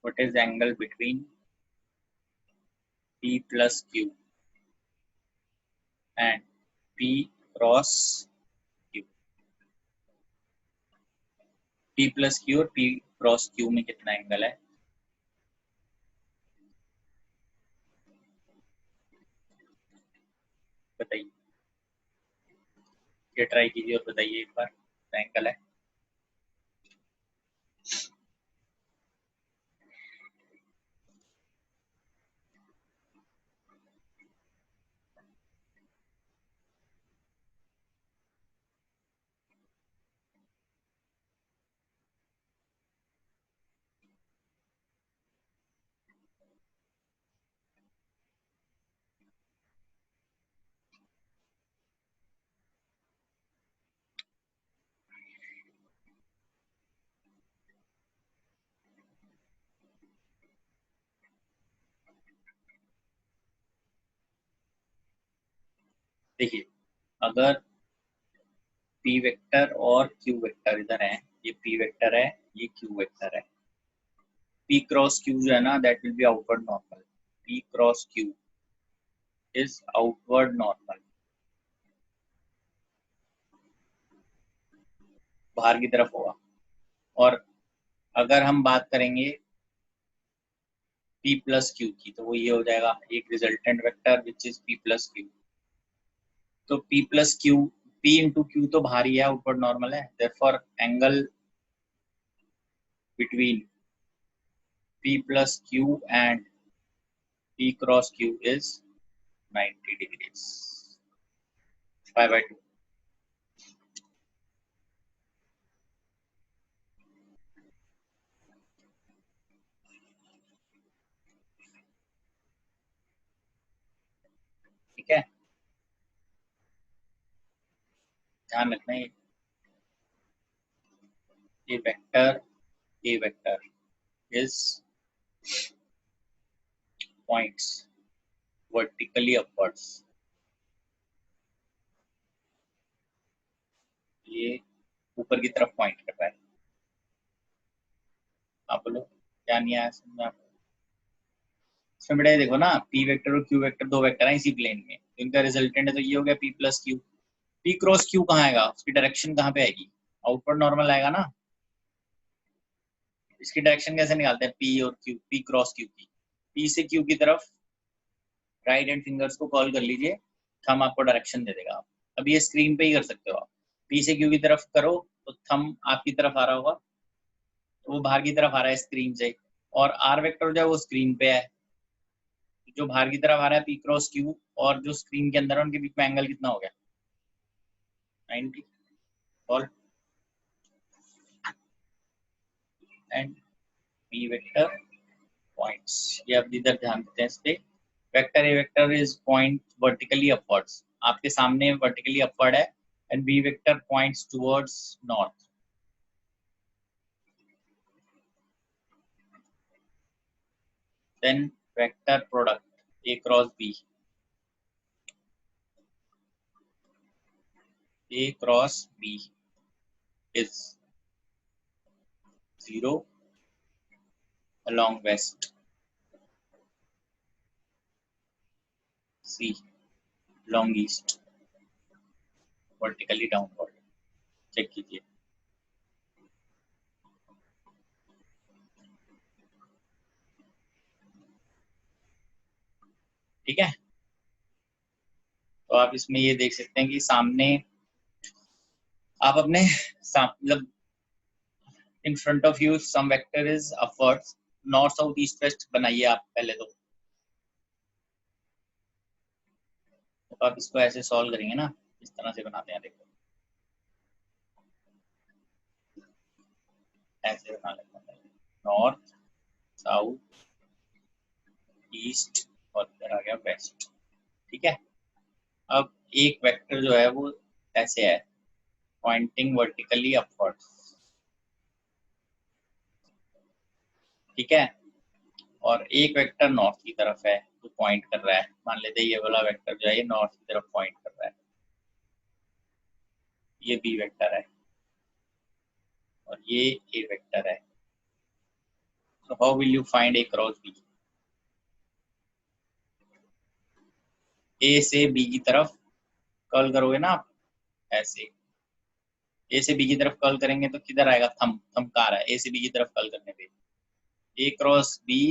What is angle between P plus Q and P cross Q? P plus Q और P cross Q में कितना angle है? बताइए, ये try कीजिए और बताइए एक बार एंगल है। देखिए, अगर P वेक्टर और Q वेक्टर इधर है, ये P वेक्टर है, ये Q वेक्टर है, P क्रॉस Q जो है ना, that will be outward normal. P cross Q is outward normal, बाहर की तरफ होगा. और अगर हम बात करेंगे P प्लस Q की, तो वो ये हो जाएगा एक resultant vector which is P plus Q. तो P plus Q, P into Q तो बाहर ही है, आउटवर्ड नॉर्मल है. Therefore angle between P plus Q and P cross Q is 90 degrees. Pi by 2. ठीक है, ध्यान रखना है, ये vector A vector is points vertically upwards. ये ऊपर की तरफ पॉइंट कर रहा है. आप बोलो क्या नहीं आया समझ में आपको? इसमें बेटा देखो ना, P वेक्टर और Q वेक्टर दो वेक्टर हैं इसी प्लेन में, तो इनका रिजल्टेंट है, तो ये हो गया P plus Q. P cross Q कहाँ आएगा, उसकी डायरेक्शन कहाँ पे आएगी? आउटवर्ड नॉर्मल आएगा ना. इसकी डायरेक्शन कैसे निकालते हैं? P और Q, P क्रॉस Q की, P से Q की तरफ राइट हैंड फिंगर्स को कॉल कर लीजिए, थंब आपको डायरेक्शन दे देगा. अब ये स्क्रीन पे ही कर सकते हो आप. P से Q की तरफ करो तो थंब आपकी तरफ आ रहा होगा, तो वो बाहर की तरफ आ रहा है स्क्रीन से. और R वेक्टर जो है वो स्क्रीन पे है, जो बाहर की तरफ आ रहा है P क्रॉस Q, और जो स्क्रीन के अंदर है उनके बीच में एंगल कितना हो गया? 90. और एंड P वेक्टर पॉइंट्स, ये अब इधर ध्यान देते हैं इस पे. Vector A vector is point vertically upwards, आपके सामने वर्टिकली अपवर्ड है, and B vector points towards north. Then vector product A cross B, A cross B is 0 along west, C along east, vertically downward. Check कीजिए. ठीक है, तो आप इसमें ये देख सकते हैं कि सामने आप अपने मतलब in front of you some vector is upwards, north south east west बनाइए आप पहले तो आप इसको ऐसे सॉल्व करेंगे ना, इस तरह से बनाते हैं, देखो ऐसे बना लेते हैं, नॉर्थ साउथ ईस्ट और इधर आ गया वेस्ट। ठीक है, अब एक वेक्टर जो है वो ऐसे है पॉइंटिंग वर्टिकली अपवर्ड। ठीक है, और एक वेक्टर नॉर्थ की तरफ है जो पॉइंट कर रहा है, मान लेते हैं ये वाला वेक्टर जो है ये नॉर्थ की तरफ पॉइंट कर रहा है, ये बी वेक्टर है और ये ए वेक्टर है। So how will you find A cross B? A से बी की तरफ कर्ल करोगे ना आप, ऐसे ए से बी की तरफ कर्ल करेंगे तो किधर आएगा, थंब, थंब कहाँ है, ए से बी की तरफ कर्ल करने पे ए क्रॉस बी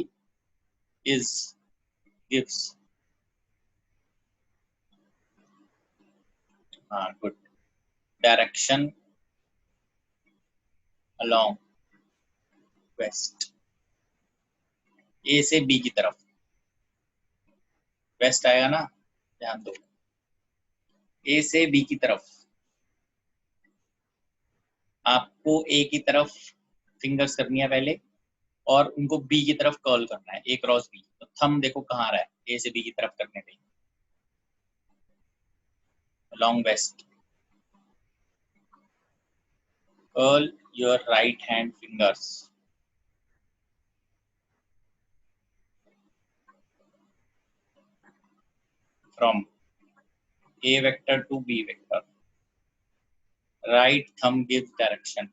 इज गिव्स, हाँ गुड, डायरेक्शन अलोंग वेस्ट, ए से बी की तरफ वेस्ट आएगा ना, ध्यान दो, ए से बी की तरफ आपको ए की तरफ फिंगर्स करनी है पहले और उनको बी की तरफ कर्ल करना है, ए क्रॉस बी, तो थंब देखो कहाँ रहा है, ए से बी की तरफ करने पे along west, curl your right hand fingers from A vector to B vector. Right thumb gives direction.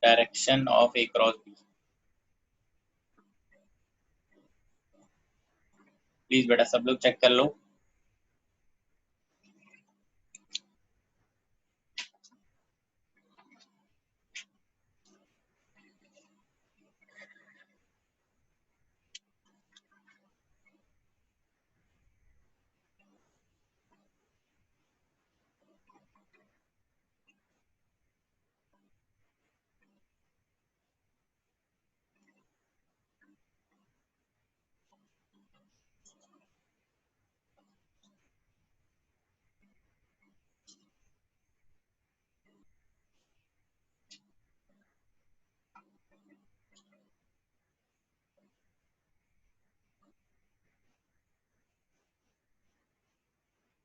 Direction of A cross B. Please बेटा सब लोग चेक कर लो।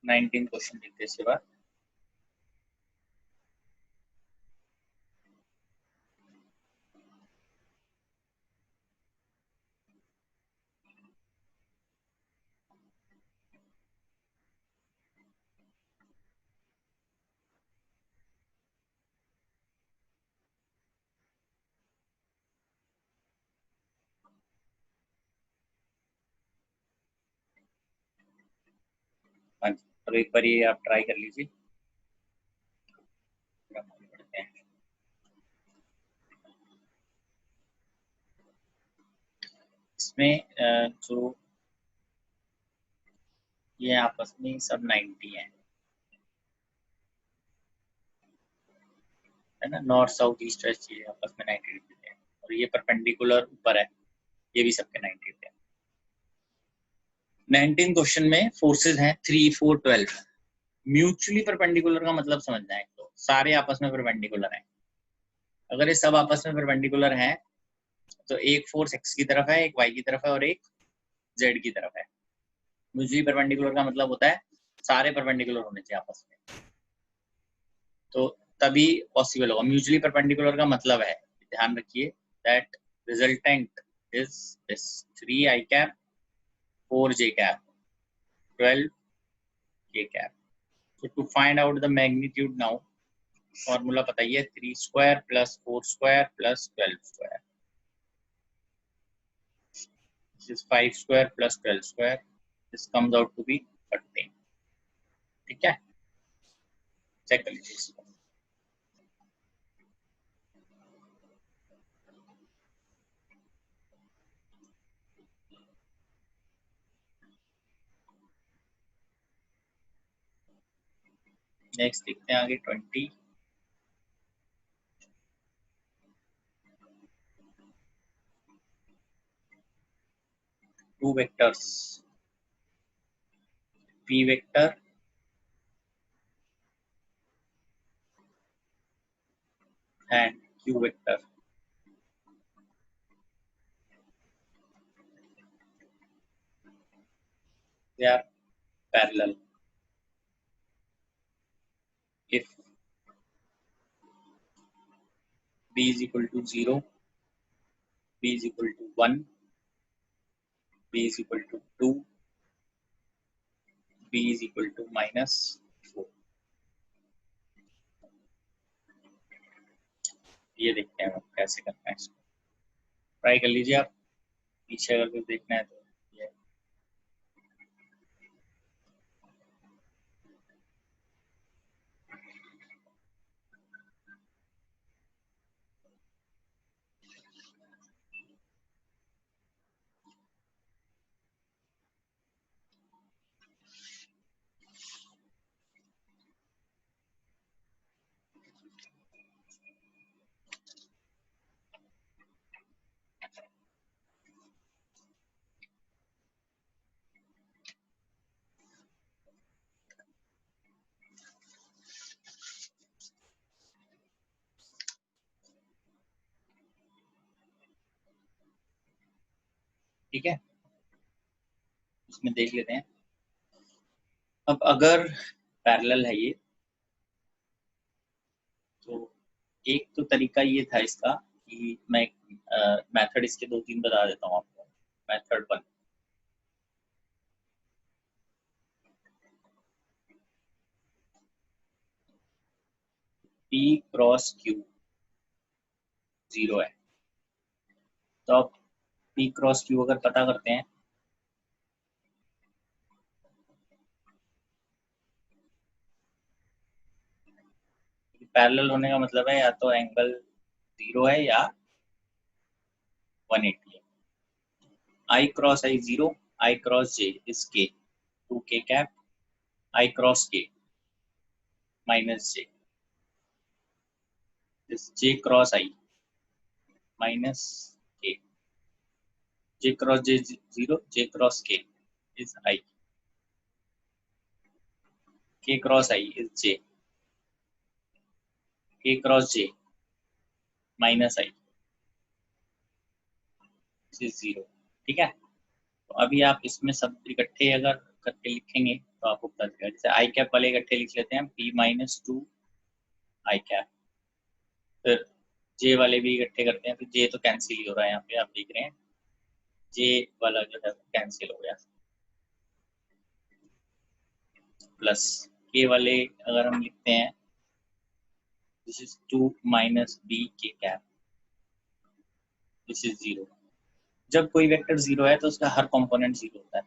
नाइनटीन क्वेश्चन देखते इसके बाद। हाँ जी, तो एक बार ये आप ट्राई कर लीजिए। इसमें जो ये आपस में सब 90 है ना, नॉर्थ साउथ ईस्ट वेस्ट ये आपस में 90 डिग्री है और ये परपेंडिकुलर ऊपर है, ये भी सबके 90 है। 19 क्वेश्चन में फोर्सेस हैं 3, 4, 12। म्यूचुअली परपेंडिकुलर का मतलब समझना है, तो सारे आपस में परपेंडिकुलर हैं। अगर ये सब आपस में परपेंडिकुलर हैं तो एक फोर्स एक्स की तरफ है, एक वाई की तरफ है और एक जेड की तरफ है। म्यूचुअली परपेंडिकुलर का मतलब होता है सारे परपेंडिकुलर होने चाहिए आपस में, तो तभी पॉसिबल होगा। म्यूचुअली परपेंडिकुलर का मतलब है, ध्यान रखिए, that resultant is this 3 I cap 4 J cap 12 के cap. So to find out the magnitude now, formula बताइए, 3 square plus 4 square plus 12 square, this is 5 square plus 12 square, this comes out to be 13। ठीक है, check कर लीजिए इसको। Next देखते हैं आगे 20। Two vectors p vector and q vector. They are parallel. If b is equal to 0, b is equal to 1, b is equal to 2, b is equal to -4. ये देखते हैं हम कैसे करना है इसको। ट्राई कर लीजिए आप, पीछे अगर कुछ देखना है तो ये ठीक है, इसमें देख लेते हैं। अब अगर पैरेलल है ये, तो एक तो तरीका ये था इसका कि मैं मेथड इसके 2-3 बता देता हूँ आपको। मेथड 1, p क्रॉस q 0 है, तो अब p क्रॉस q अगर पता करते हैं, पैरेलल होने का मतलब है या तो एंगल 0 है या 180 है। I cross I 0, I cross j is k, 2k cap, I cross k minus j is j cross I minus k, j cross j 0, j cross k is I, k cross I is j, k cross j minus I is 0। ठीक है, तो अभी आप इसमें सब इकट्ठे अगर करके लिखेंगे तो आपको पता चलेगा। जैसे आई कैप वाले इकट्ठे लिख लेते हैं, p माइनस 2 आई कैप, फिर जे वाले भी इकट्ठे करते हैं, तो जे तो कैंसिल ही हो रहा है, यहाँ पे आप देख रहे हैं जे वाला जो है कैंसिल हो गया, प्लस के वाले अगर हम लिखते हैं, दिस इज 2 माइनस बी के कैप, दिस इज 0। जब कोई वेक्टर 0 है तो उसका हर कंपोनेंट 0 होता है,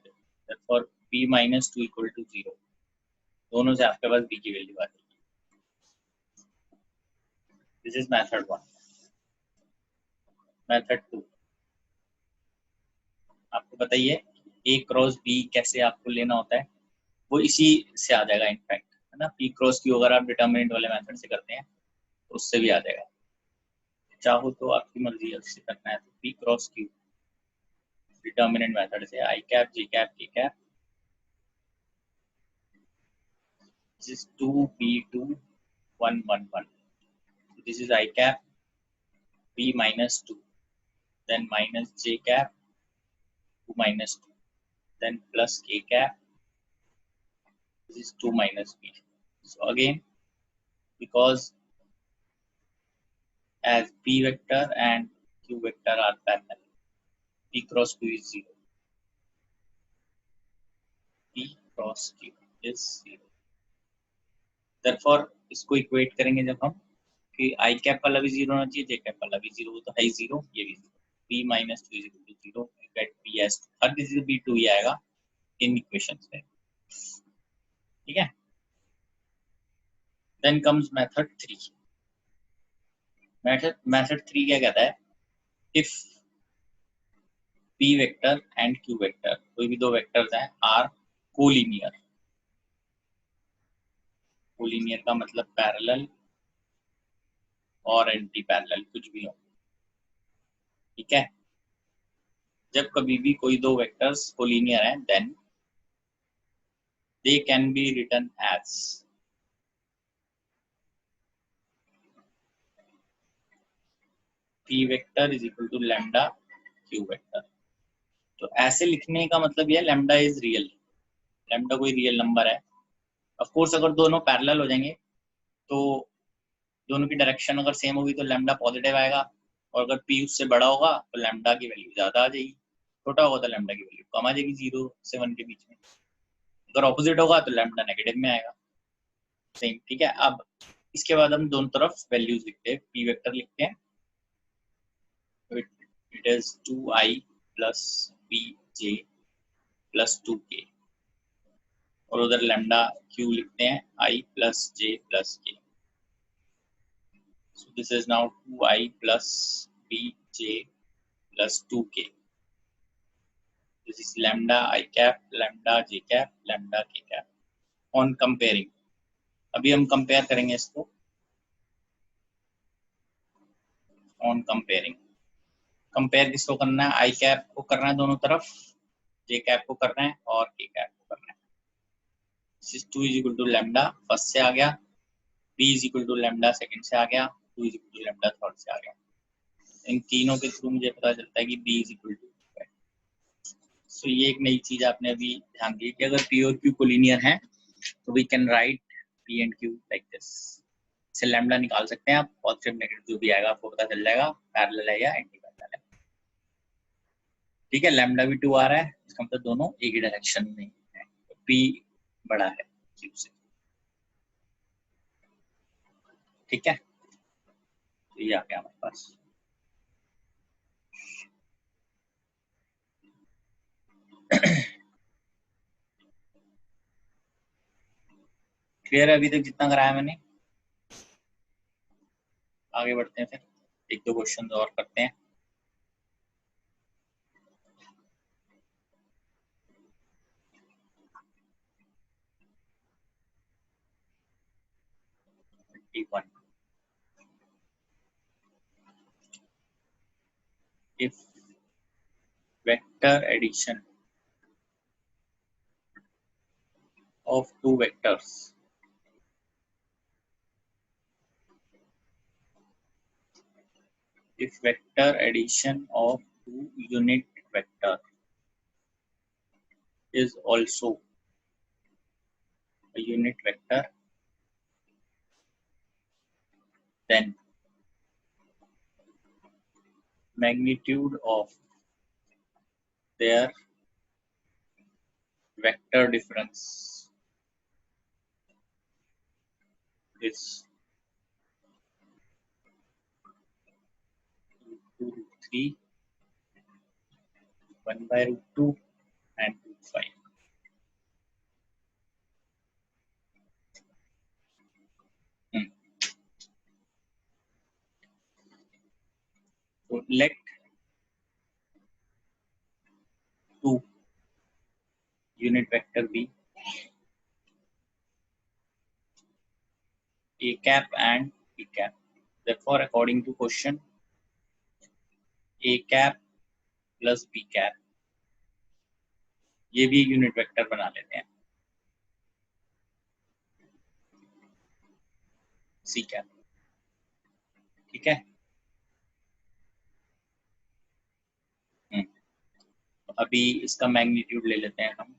therefore b minus 2 equal to 0, दोनों से आपके पास b की वैल्यू आ जाएगी। This is method 1। मेथड 2, आपको बताइए a क्रॉस b कैसे आपको लेना होता है, वो इसी से आ जाएगा इनफैक्ट, है ना। p क्रॉस q अगर आप डिटर्मिनेंट वाले मेथड से करते हैं तो उससे भी आ जाएगा, चाहो तो आपकी मर्जी है उससे करना है तो p cross q determinant method से, आई कैप जे कैप के cap, this is 2b2 1 1 1, this is I cap b minus 2, then minus j cap 2 minus 2, then plus k cap, this is 2 minus b. So again, because as p vector and q vector are parallel, p cross q is 0, p cross q is 0, therefore इसको equate करेंगे जब हम कि आई cap वाला भी 0 होना चाहिए, जे cap वाला भी 0, तो है 0, ये भी 0, p minus 2 is equal to 0, you get p as 2, हर किसी से b2 ही आएगा इन इक्वेशंस में। ठीक है, then comes method 3। method 3 क्या कहता है, if p vector and q vector, कोई भी दो वेक्टर्स हैं, आर कोलिनियर, कोलिनियर का मतलब पैरेलल और एंटी पैरेलल, कुछ भी हो, ठीक है। जब कभी भी कोई दो वेक्टर्स कोलिनियर हैं, then they can be written as p vector is equal to lambda q vector. तो ऐसे लिखने का मतलब यह लैम्डा इज रियल, लैम्डा कोई रियल नंबर है। ऑफ कोर्स अगर दोनों पैरेलल हो जाएंगे तो दोनों की डायरेक्शन अगर सेम होगी तो लैम्डा पॉजिटिव आएगा, और अगर p उससे बड़ा होगा तो लैम्डा की वैल्यू ज्यादा आ जाएगी, छोटा होगा तो लैम्डा की वैल्यू कम आ जाएगी 0 से 1 के बीच में। अगर ऑपोजिट होगा तो लैम्डा नेगेटिव में आएगा, सेम, ठीक है। अब इसके बाद हम दोनों तरफ वैल्यूज लिखते हैं, p वेक्टर लिखते हैं, it is 2i plus bj plus 2k, और उधर लैम्डा q लिखते हैं i plus j plus k। So this is now 2i plus bj plus 2k. This is lambda I cap, lambda j cap, lambda k cap. On comparing, अभी हम compare करेंगे इसको। On comparing, compare किसको करना है? I cap को करना है दोनों तरफ, जे कैप को करना है और के कैप को करना है। 2 is equal to lambda first से आ गया, b is equal to lambda second से आ गया, 2 is equal to lambda third से आ गया। इन तीनों के थ्रू मुझे पता चलता है कि b इज इक्वल टू। सो ये एक नई चीज आपने अभी ध्यान दी कि अगर p और q कोलिनियर हैं तो we can write p and q like this. इससे लैम्डा निकाल सकते हैं आप, पॉजिटिव नेगेटिव जो भी आएगा आपको पता चल जाएगा पैरेलल है या एंटी पैरेलल है, ठीक है। लैम्डा भी 2 आ रहा है, इसका मतलब दोनों एक ही डायरेक्शन में है, तो p बड़ा है q से, ठीक है। तो ये आ गया हमारे पास। क्लियर है अभी तक जितना कराया मैंने? आगे बढ़ते हैं, फिर एक दो क्वेश्चन और करते हैं। If vector addition of two vectors if vector addition of two unit vector is also a unit vector, then magnitude of their vector difference is 2 root 3, 1 by root 2 and root 5. So let two unit vector be a cap and b cap. Therefore, according to question, a cap plus b cap ये भी unit vector बना लेते हैं, C cap, ठीक है। तो अभी इसका मैग्नीट्यूड ले लेते हैं हम,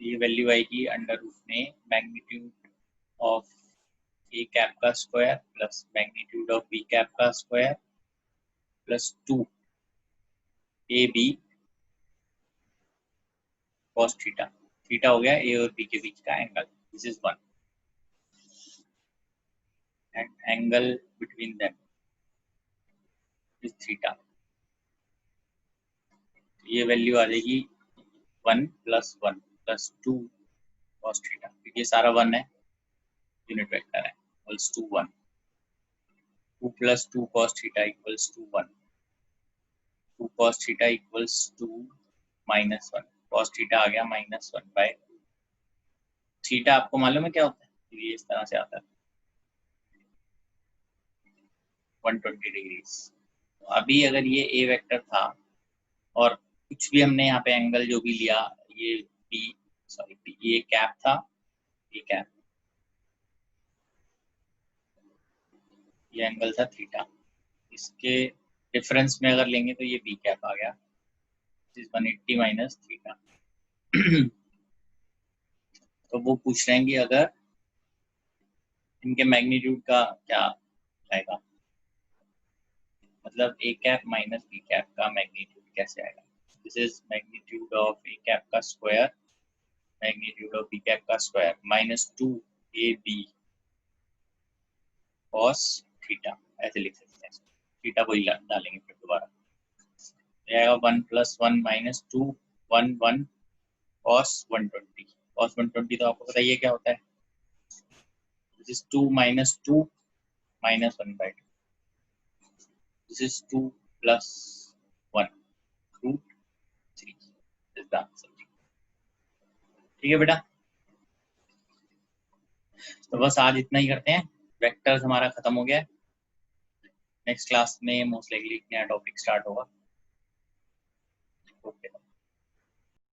ये वैल्यू आएगी अंडर रूट में मैग्नीट्यूड ऑफ ए कैप का square plus magnitude of B cap का square plus 2 A B cos theta. Theta हो गया ए और बी के बीच का angle, this is 1 and angle between them is theta. ये वैल्यू आ जाएगी 1 प्लस 1 प्लस 2 कॉस थीटा, क्योंकि ये सारा 1 है, यूनिट वेक्टर है, equals to 1। 2 plus 2 cos theta equals to 1. 2 cos theta equals to minus 1. cos theta आ गया -1/। थीटा आपको मालूम है क्या होता है? ये इस तरह से आता है 120 डिग्रीज। अभी अगर ये ए वेक्टर था और कुछ भी हमने यहाँ पे एंगल जो भी लिया, ये बी सॉरी ये कैप था, ये कैप, ये एंगल था थीटा, इसके डिफरेंस में अगर लेंगे तो ये बी कैप आ गया, 180 माइनस थीटा। तो वो पूछ रहे हैं कि अगर इनके मैग्नीट्यूड का क्या आएगा, मतलब A cap minus B cap का मैग्नीट्यूड कैसे आएगा। This is magnitude of A cap का square, magnitude of B cap का स्क्वायर -2ab cos थीटा, ऐसे लिख सकते हैं। थीटा को ही डालेंगे फिर दोबारा, आएगा 1 + 1 - 2 1 1 cos 120। cos 120 तो आपको पता ही है क्या होता है, this is 2 - 2 -1/2, this is 2 + 1 √3 is the answer. ठीक है बेटा, तो बस आज इतना ही करते हैं, वेक्टर्स हमारा खत्म हो गया है। नेक्स्ट क्लास में मोस्ट लाइकली एक नया टॉपिक स्टार्ट होगा। ओके।